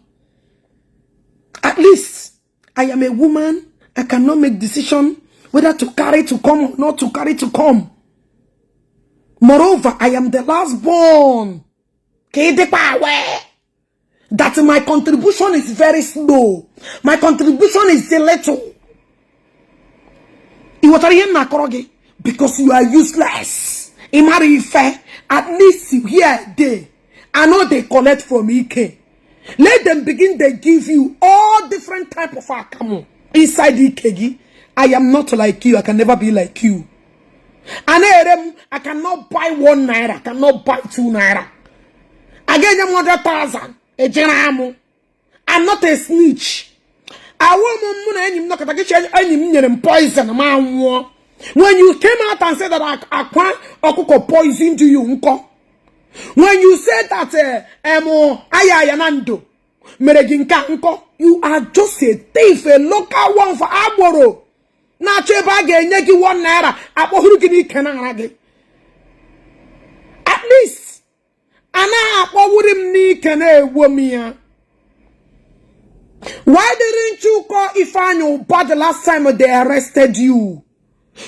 A: At least I am a woman. I cannot make decision whether to carry to come or not to carry to come. Moreover, I am the last born. That my contribution is very slow. My contribution is little. Because you are useless. At least you hear they. I know they collect from Ike. Let them begin, they give you all different type of akamu inside Ikegi. I am not like you. I can never be like you. I cannot buy 1 naira. I cannot buy 2 naira. I get them 100,000. I'm not a snitch. I want poison. When you came out and said that Akwa okuko poisoned you, when you said that ayayanando mereginka unko, you are just a thief, a local one for Aboro. Na Jpac nyeki 1 naira. At least why didn't you call Ifanyo bad the last time they arrested you?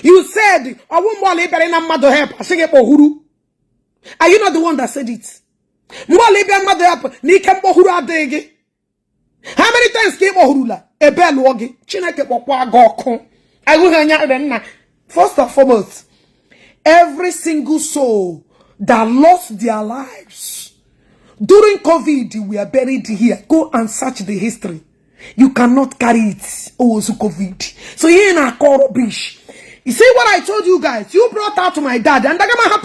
A: You said I won't help. Are you not the one that said it? How many times came Ohurula? Ebel wogi. Chineke pokwa goko. First and foremost, every single soul that lost their lives during COVID, we are buried here. Go and search the history. You cannot carry it. Oh, so COVID. So here in a rubbish. You see what I told you guys? You brought out my dad, and I'm not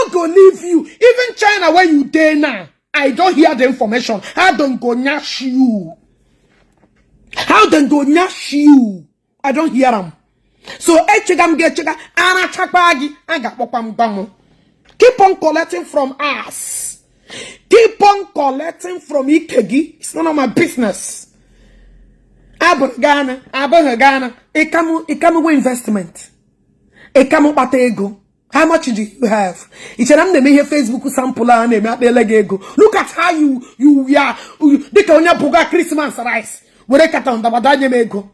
A: gonna leave you. Even China, where you there now, I don't hear the information. How don't go nash you? How don't go nash you? I don't hear them. So keep on collecting from us. Keep on collecting from Ikegi. It's none of my business. Ghana. Ikamu investment. Ikamu batego. How much do you have? It's an amne me Facebook sample and look at how you they can only Christmas rice. Where they cut on the badanya mego.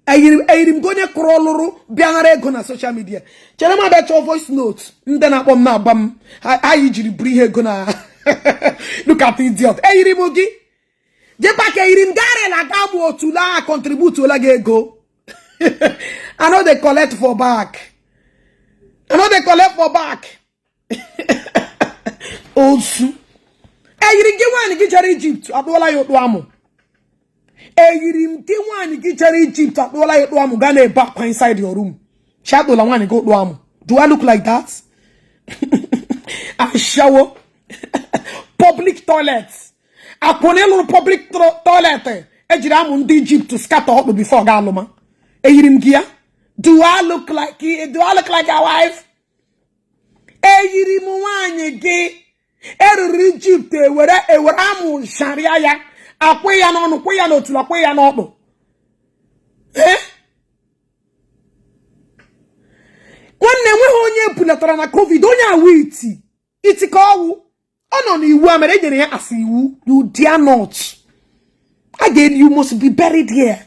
A: I'm going to crawl bianare na social media. Chalama bet your voice notes. Then I bam. I usually bring her gonna look at the idiot. Mugi. Jpac gare la gabo to la contribute to la go. I know they collect for back. Also, Eyirim Gewan Gichari Egypt, Abdola Yotwamo. Eyirim Gewan Gichari Egypt, Abdola Yotwamo, Gane back inside your room. Shadow one go to Amo. Do I look like that? I shower. Public toilets. I ponelo public toilet. Ejiram Egypt to scatter up before Galoma. Eyirim Gia. Do I look like a wife? Eyirim wanye ge. Egypt were amu sharia. Akwa ya no tula akwa ya no. Nwanne nwe onye pulatara na COVID onye awiti. Itikawu. Ono ni iwu amere jere ya as iwu. You dare not. Again, you must be buried here.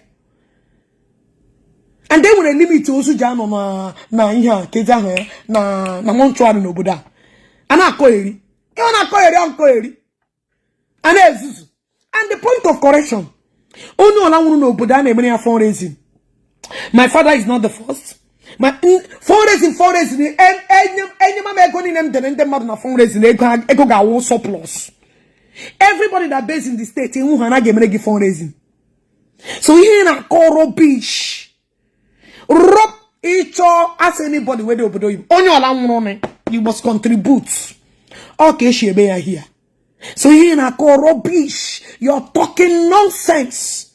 A: And then when a limit also jano na ihe keza na monchwari no boda. Ana koeri. Ana koeri. Ana ezuzu. And the point of correction. Onu ala wunu no boda na emere ya fundraising. My father is not the first. My fundraising any mama ego ni nem den madu na fundraising ego ga wo surplus. Everybody that based in the state in hana ge mere gi fundraising. So here na call rubbish. Rob each or ask anybody where they obodo you. On your land, you must contribute. Okay, she be here. So here na call rubbish. You're talking nonsense.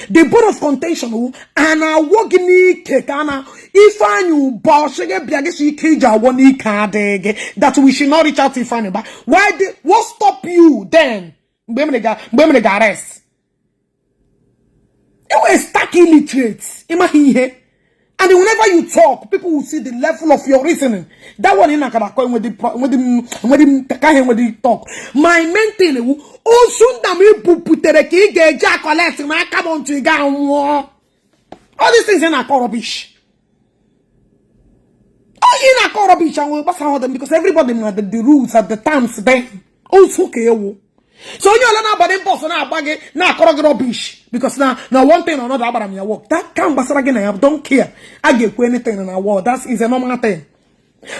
A: The board of contention and I walk in kekana. If I knew that we should not reach out to Ifani. But what stop you then? Arrest. You were stuck illiterate. Imagine. And whenever you talk, people will see the level of your reasoning. That one in Akwa with the talk. My main thing is, oh, soon that me putere ki geja collect na come on to ga all these things in Akwa rubbish. Oh, in Akwa rubbish and we pass them because everybody know the rules at the times then. Also, okay, so you learn about them boss na bag na Akwa rubbish. Because now one thing or another about your work. That can't be again. I don't care. I get anything in our world. That is a normal thing.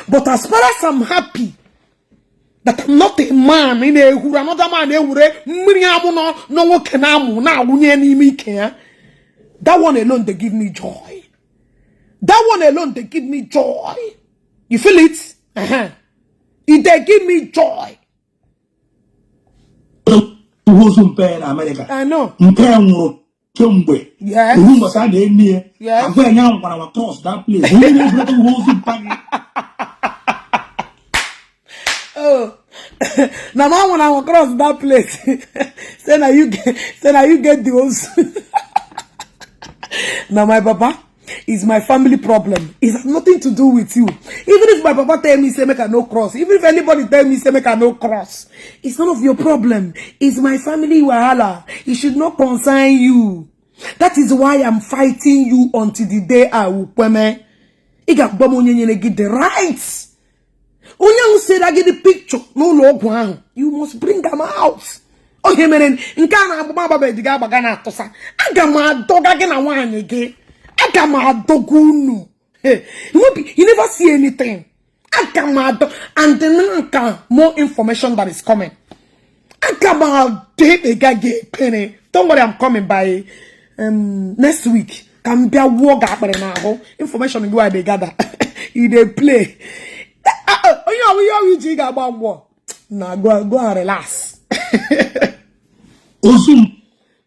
A: But as far as I'm happy that I'm not a man in a who another man that one alone they give me joy. That one alone they give me joy. You feel it? If they give me joy.
B: In America.
A: I know.
B: Yes.
A: Yes. Oh, now when I cross that place, say now you get the host. Now my papa is my family problem. It has nothing to do with you. Even if my papa tell me say make I no cross, even if anybody tell me say make I no cross, it's none of your problem. It's my family wahala. It should not concern you. That is why I'm fighting you until the day I will peme. Get the rights. Onye said I get the picture. No log one. You must bring them out. Okay, man. In Ghana, Baba Bediga Bagana Tosa. I got my dog again. I want again. I got my dog. You never see anything. I got my dog. And then more information that is coming. I got my day penny. Don't worry, I'm coming by next week. Can be a walk up now. Information go they gather. If they play. You know, about war. Now go and relax.
B: Osum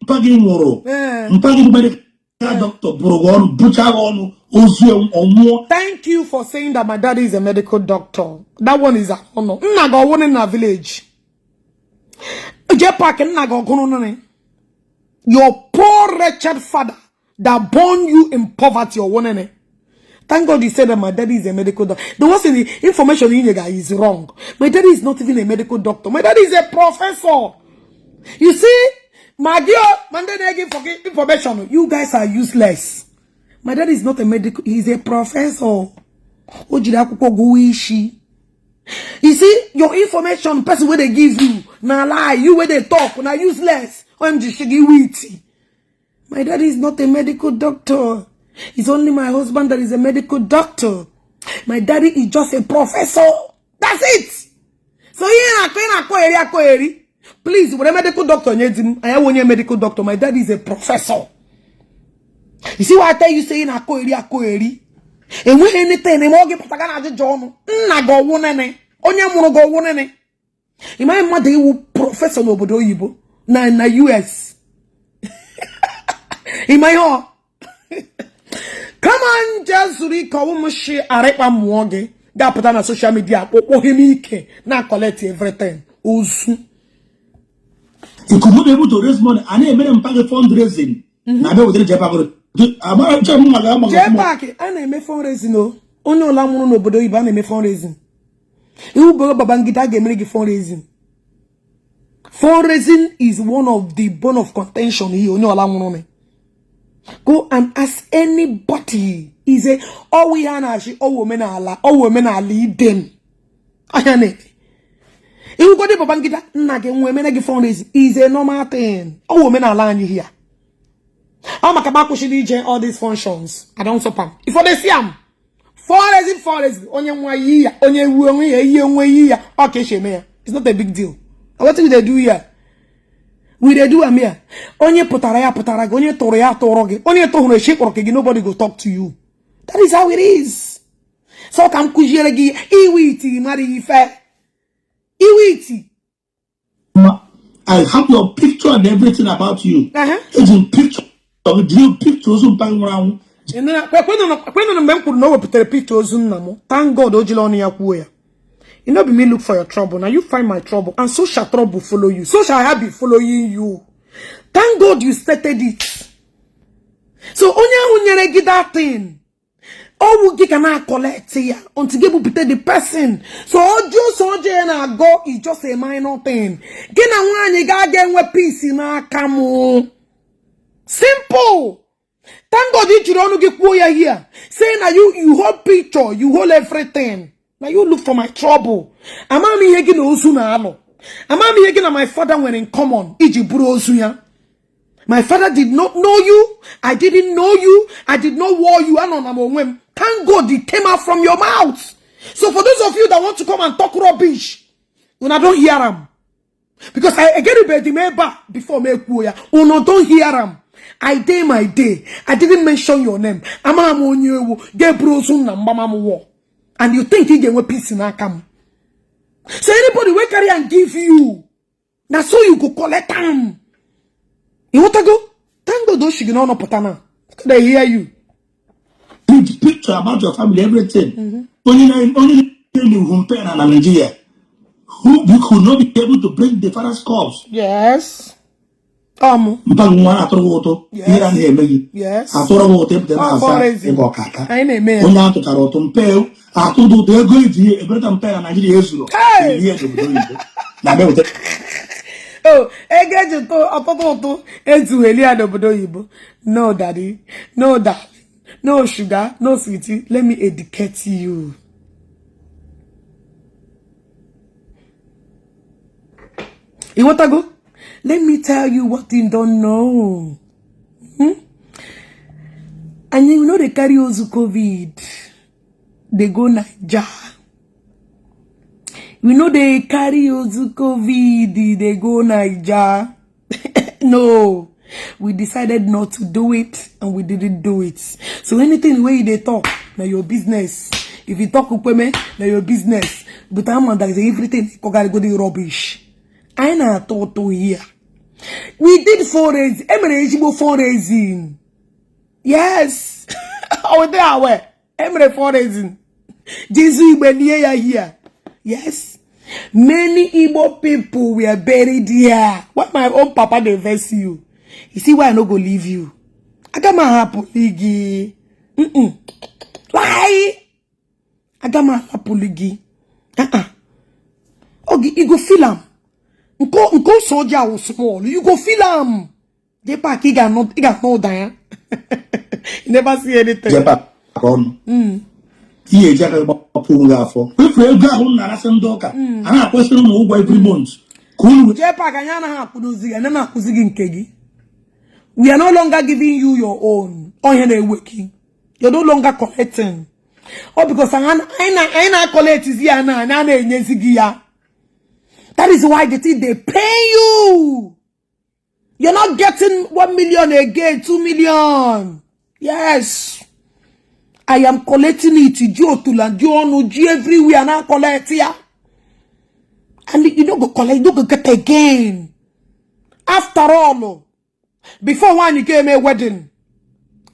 B: Pagi Moro. Mpagi Doctor Burgon, Bucharon, Osu or more.
A: Thank you for saying that my daddy is a medical doctor. That one is an honor. Nago one in our village. Jpac na go kono. Your poor wretched father that born you in poverty or one. Thank God you said that my daddy is a medical doctor. The worst in the information in here is wrong. My daddy is not even a medical doctor. My daddy is a professor. You see, my dear, my daddy forget information. You guys are useless. My daddy is not a medical. He's a professor. You see, your information, person where they give you, now lie, you where they talk, now useless. I'm just witty. My daddy is not a medical doctor. It's only my husband that is a medical doctor. My daddy is just a professor. That's it. So here, please, when a medical doctor, I am a medical doctor. My daddy is a professor. You see what I tell you saying? And when anything, they more get Patagana John, go one Onya mono go one. In my mother, you professor Nobodo Yibo, na US. In my home. Come on, just recall Mushi Arepa Mwoge. That put on social media. Himike. Now collect everything. Usu.
B: You could not be able to raise money. I need a fundraising. I know with the Jpac.
A: Jpac, I name fundraising. No, only Lamuno no Bodo Iban name fundraising. You go Babangita game fundraising. Fundraising is one of the bone of contention here. Only Lamuno. Go and ask anybody. Is a all we are all women are leading. I it. You go to Babangita, nagging women again fundraising is a normal thing. All women are lying here. I'm a kabako should all these functions. I don't support. If they see them, fundraising, okay, shame. It's not a big deal. What do they do here? They do am here. Onye potara, onye torea toroge, onye tohune shekoroke, nobody go talk to you. That is how it is. So come kujeregi, iwiti, mari ife. Iwiti.
B: I have your picture and everything about you. It's in picture. Real pictures around.
A: And then when a man could know what pictures on thank God, Ojiloni Yakuya. You know, be me look for your trouble. Now you find my trouble, and so shall trouble follow you. So shall I be following you. Thank God you started it. So onya get that thing. All we can collect here until you put the person. So all just and go is just a minor thing. Get a one you got get with peace in our camo. Simple. Thank God you don't get here. Saying that you hold picture, you hold everything. Now you look for my trouble. Am I me again Osuna? Am I me again my father when in common? Iji my father did not know you. I didn't know you. I did not war you. Thank God it came out from your mouth. So for those of you that want to come and talk rubbish, when I don't hear them. Because I get it before me don't hear them. I day my day. I didn't mention your name. And you think he get peace in our camp. So anybody will carry and give you. Now so you go collect them. You want to go? Thank God those no potana. They hear you.
B: Picture about your family, everything. Only you and Nigeria. Who you could not be able to break the father's cause.
A: Yes.
B: Yes. Yes.
A: Oh, no, daddy. No, dad. No, sugar. No, sweetie. Let me educate you. You want to go? Let me tell you what you don't know. And you know they carry also COVID. They go Niger. We know they carry also COVID. They go Niger. No. We decided not to do it. And we didn't do it. So anything where they talk, now your business. If you talk upeme, now your business. But I'm on that everything. Gotta go the rubbish. I na thought to here. We did fundraising. Fundraising. Yes. I was there. Emre fundraising. Jesus Igbo here. Yes. Many Igbo people were buried here. What my own papa they verse you. You see why I no go leave you? I got my happy. Why? I got my happy. Okay, you go feel am. Go soldier was small. You go feel am. Jpac, he got no dying. You never see anything.
B: Jpac on. He Jpac punga for. If we go on na sendoka. Ana question no go every month. Cool.
A: Jpac anyana ha kuduzi, anyana kuzigi nkegi. We are no longer giving you your own. Working. You're no longer collecting. Oh, because I collect is here now. That is why they pay you. You're not getting 1 million again, 2 million. Yes. I am collecting it. Everywhere now collect here. And you don't go collect, you don't go get again. After all, before one you came a wedding,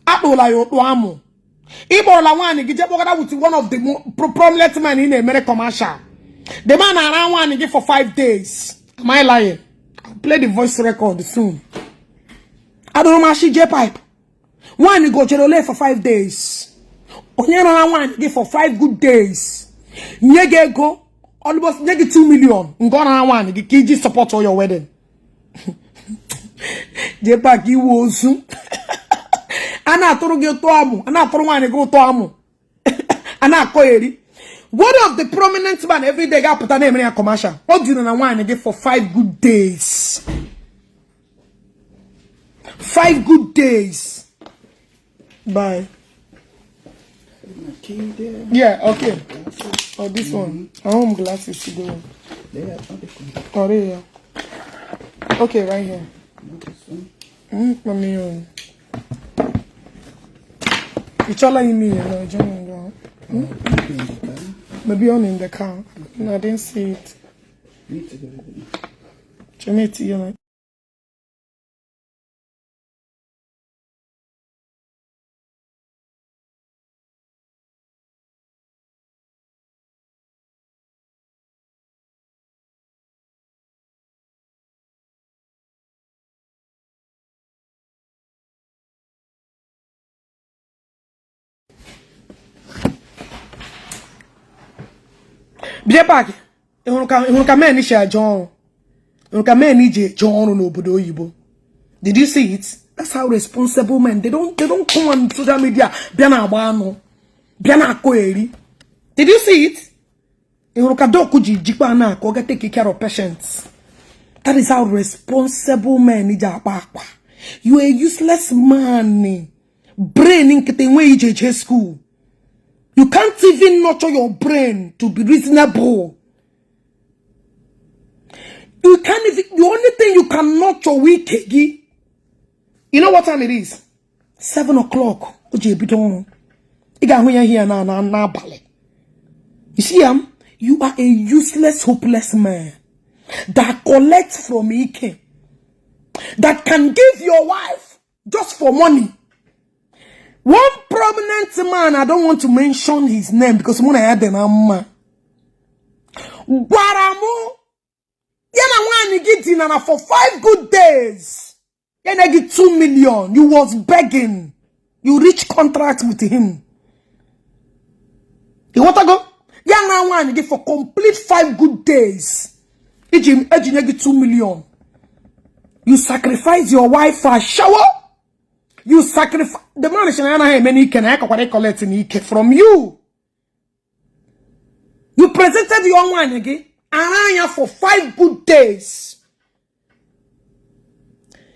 A: Adola Yotuamo. Ibola one with one of the prominent men in American commercial. The man around one again for 5 days. Am I lying? I'll play the voice record soon. I don't know Jpac. One you go Cherole for 5 days. Onyana one again for 5 good days. Nyege go almost 2 million. Ngona one the KG support all your wedding. Jpac you was Ana toro ge to amu. Ana toro one go to amu. Ana koyeri. One of the prominent man every day got put a name in a commercial. What do you know one again for 5 good days? 5 good days. Bye. Yeah, okay. Oh, this one. Home glasses to go. Oh, there. Okay, right here. Mommy. It's all in me, you know, maybe on in the car. No, I didn't see it. Jamaica, you know. Jpac, men share John. Men John no obodo oyibo. Did you see it? That's how responsible men. They don't come on social media. Biana abano. Biana koeri. Did you see it? Take care of patients. That is how responsible men need Akwa. You are a useless man. Brain in Ijh school. You can't even nurture your brain to be reasonable. You can't even, the only thing you can nurture weekly. You know what time it is? 7 o'clock. You see, you are a useless, hopeless man that collects from Ike, that can give your wife just for money. One prominent man, I don't want to mention his name because I'm gonna the number. Guaramo, yana one get dinner for 5 good days. Yana get 2 million. You was begging. You reach contract with him. You want to go? Yana one get for complete 5 good days. You get 2 million. You sacrifice your wife for a shower. You sacrifice the man is many can collect from you. You presented your one again for 5 good days.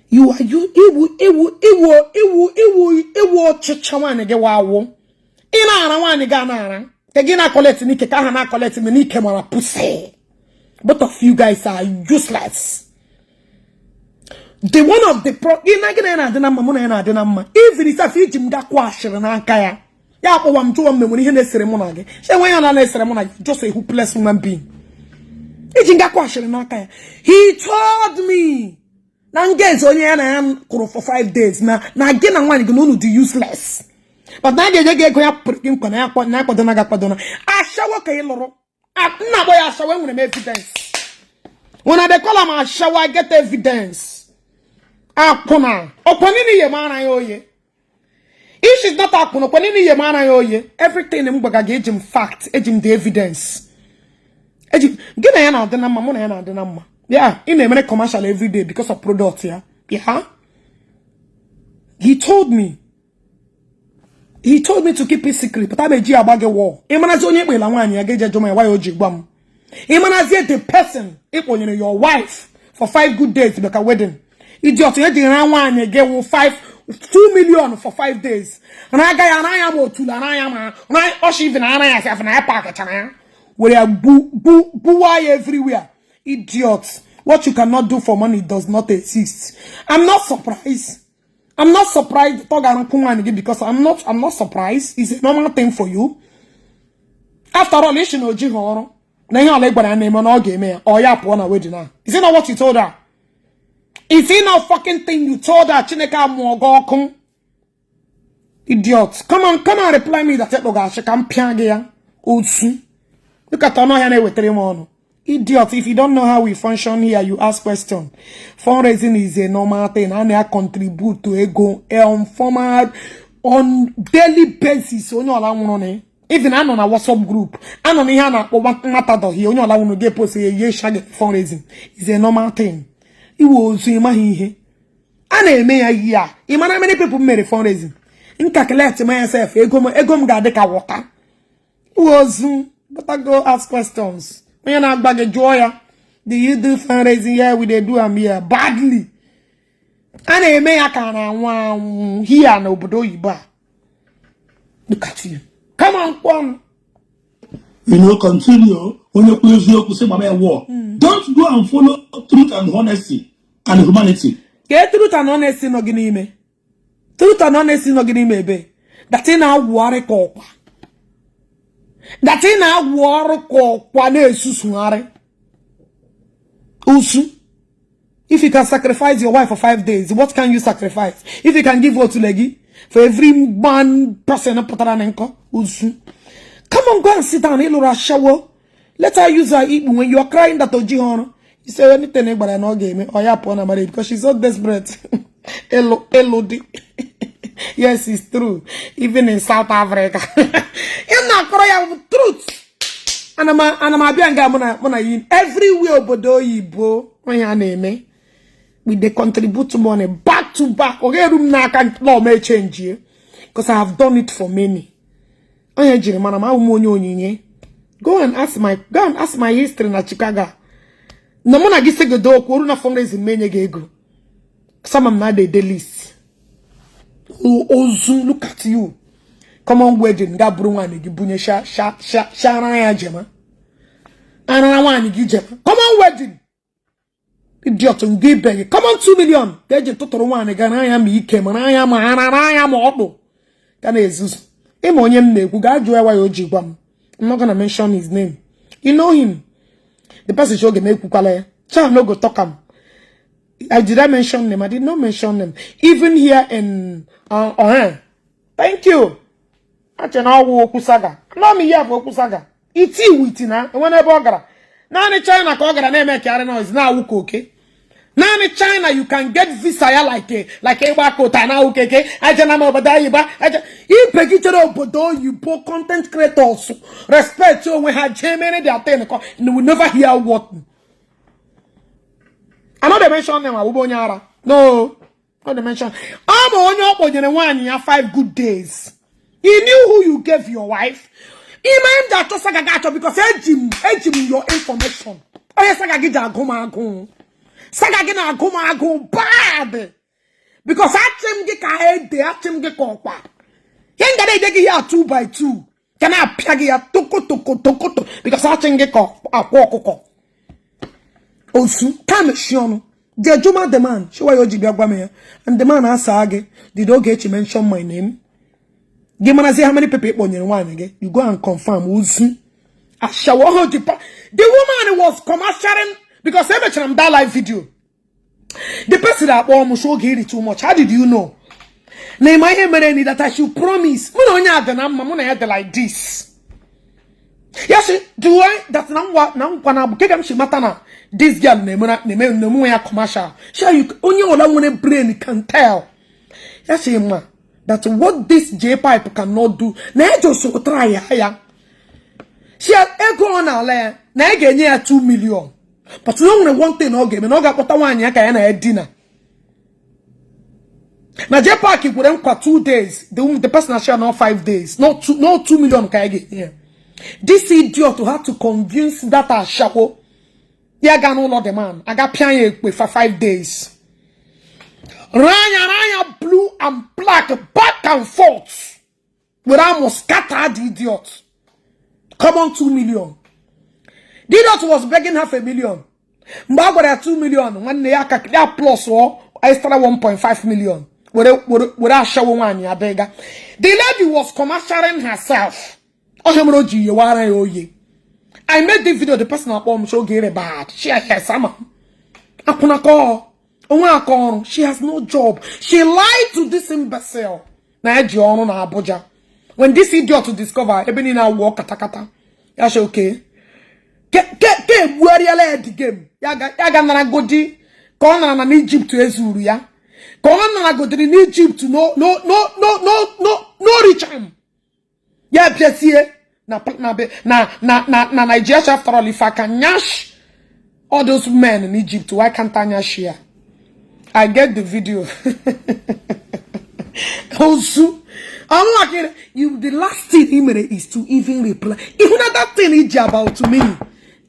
A: You are chichawan again. Wow. Ina one again. Tegina collect Nike, Kahana collect me, Mara pussy. Both of you guys are useless. The one of the even if I feel Jim Dakwash and Akaya, Yapo to me when he had a ceremony. Say, when you're a ceremony, just a hopeless human being. He told me, Nanges on for 5 days. Now again, I'm going to do useless. But now I get going up, I shower Kayloro. Na boy ashawa when evidence. When I call am ashawa, I get evidence. Akuna. Opanini ye mana yoye. If she's not akuna, opanini ye mana yoye. Everything mbaga gauge him fact, him the evidence. Gina yana the number, mona yana the number. Yeah, in a commercial every day because of products, yeah. Yeah. He told me to keep it secret, but I made you about the war. Imanazonia will I get my YOG. Imanazi the person, your wife for 5 good days to make a wedding. Idiot, you didn't want to get 2 million for 5 days. And I got an I am to an I am or even an I have an airpack. Where are boo everywhere. Idiots. What you cannot do for money does not exist. I'm not surprised. I'm not surprised because I'm not surprised. It's a normal thing for you. After all, you know, Jihoro. Now you like what I name on all game or yap on a wedding now. Is it not what you told her? Is it not fucking thing you told her? Chineka Mogokun. Idiots. Come on, reply me that she can piang Utsu. Look at Tono with 3 more. Idiot, if you don't know how we function here, you ask questions. Fundraising is a normal thing and I contribute to ego on daily basis. Even I'm on a WhatsApp group. I'm on here matter here. Only allow to get post fundraising. It's a normal thing. It was in my here. And a year. Many people made a fundraising. In calculate myself, ego gadeka water. It was but I go ask questions. When you bag a joy, do you do fundraising here? We they do am here badly. And a may I can here no bodo. Look at you. Come on, one.
B: You know, continue when you close your say war. Don't go and follow truth and honesty and humanity.
A: Get truth and honesty no gini me. Truth and honesty no gini me be. That in our war ko. That in our war ko kwane susunare. Usu. If you can sacrifice your wife for 5 days, what can you sacrifice? If you can give what to legi for every 1 person usu. Come on, go and sit down. Shower. Let her use her eat when you are crying that Oji. You say anything but I know game or ya pon married because she's so desperate. Elodie. Yes, it's true. Even in South Africa. You're not crying truth. And I'm everywhere bodo Igbo when your name we they contribute to money back to back. Okay, room now can't law may change here. Because I have done it for many. Go and ask my history na Chicago. No mona gise go do koruna fundraising menye gego. Some of them the list. Ozu, look at you. Come on wedding ga brunwa gi bunye sha ran ya jema. Ana wan gi jema. Come on wedding. Idiot and give beg. Come on 2 million. They just total one again. I am ike man. I am odo. Can Jesus? I'm not gonna mention his name. You know him. The person show me kukale. Child no go talk him. Did I mention them? I did not mention them. Even here in thank you. Achana wo okusaga. No me here for okusaga. Iti witi na. Whenever ogara. Na ni China ko ogara na make are now is now okay. Now in China, you can get visa like a wakota now okay. Ajana mabadaiba. You pegitero obodo you po content creators. Respect you when had Germany they attend and we never hear what. I know they mention them Abubonyara. No, not they mention. I'm on your 1 year 5 good days. He knew who you gave your wife. He meant that to Sagagato because ejim your information. Oh yes, Sagagija go. Saga gina go bad because achim ge ka head de achim ge ko kwa yenga de ge here 2 by 2 kana piage ya toko because achim ge ko akwa okuko osu come shono the juma the man show you oji biagwa me and the man asage did Ogechi mention my name ge man say how many people onye one again you go and confirm osu ashawo the woman was commercialing because every time that live video, the person that almost show it too much. How did you know? Now my that I should promise. Like this. Yes, do I? That's now one abu kegam she matana. This girl ne ya commercial. Sure you only one brain can tell. Yes, ma. That what this Jpac cannot do. Na just so try ya. She had ego on our land. Na get 2 million. But you don't want thing no game. No got what one ya na dinner. Na Jpac would them 2 days. The person share not 5 days. Not 2 million can get here. This idiot who had to convince that Ashawo, yeah, got no the man. I got piano for 5 days. Raya blue and black back and forth. With almost scattered the idiot. Come on, 2 million. The idiot was begging 500,000. Mbagwa 2 million. When they are plus or extra 1.5 million. With Ashawo one ya beggar. The lady was commercialing herself. I made the video, the person at home show get bad. She has some. She has no job. She lied to this imbecile. When this idiot to discover, even in our walk katakata. Yeah, she okay. Get where you led the game. Yaga na godi. Kona na Egypt to Ezuru ya. Kona na godi in Egypt to no rich am. Yeah, Pietier. Na Nigeria after all, if I can nyash all those men in Egypt, why can't I nyash here? I get the video. Also, I'm like, you. The last thing he made is to even reply. Even that thing he about to me.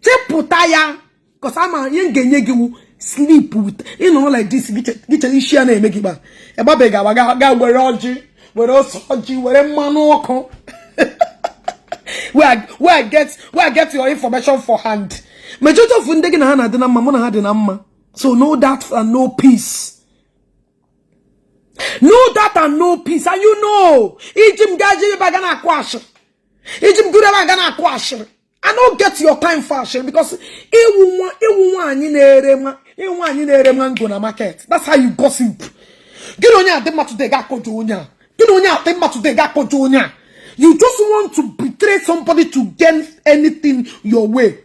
A: Cheputaya, cause I'm a young sleep with like this. Get a issue and make it back. A babega, where Oji, where Oji, where Manoko. Where I get your information for hand. Majority of Fundegi na hana dena mamona ha dena amma. So no that and no peace. No that and no peace. And you know, Ijim gaji bagana kwash. Ijim gure bagana kwash. I don't get your time fashion because ewu anyi na-ere ngona market. That's how you gossip. Get on ya dem today ga kojo onya. Get on ya dem today ga kojo onya. You just want to betray somebody to gain anything your way.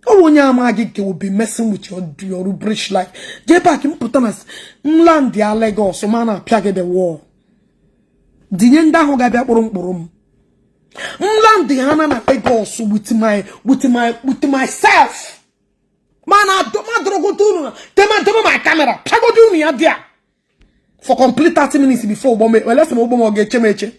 A: Oh, when your magic will be messing with your rich life. Jpac importance land the Lagos, so man, piage the war. Dinyenda hoga bia borom. Land the Hana Lagos with myself. Man, I don't drogo to tema my camera. Piago do me adia. For complete 30 minutes before bomb. Well, let's move on Ogechi.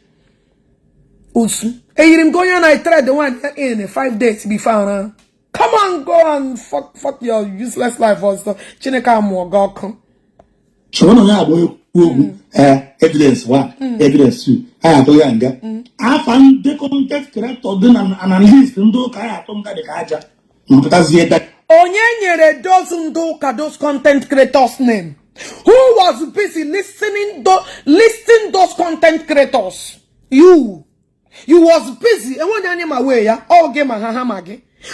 A: Also, hey, you go and I tried the one in 5 days before. Come on, go and fuck your useless life also. Chineka mo go come.
B: Chono ya boy evidence 1, evidence 2. I boy anga. I found the content correct or then an analyst ndo kaya tonga de kaja. Mpatazie that.
A: Onyenyere doesn't do those content creators name. Who was busy listing those content creators? You was busy.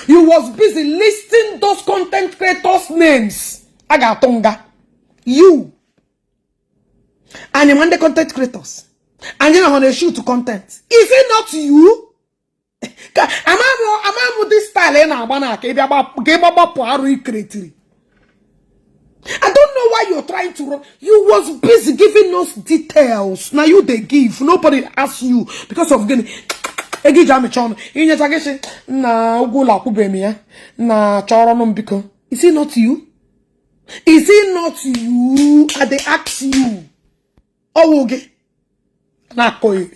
A: You was busy listing those content creators' names. Agatonga. You. And you want the content creators. And you want to shoot to content. Is it not you? Am I this style? I don't know why you're trying to run. You was busy giving us details. Now you they give. Nobody asks you because of getting. Egi jami chon. Inye tageshi na ugula kubemia na choronom biko. Is it not you? Is it not you? They ask you. Oh, okay. Na koi.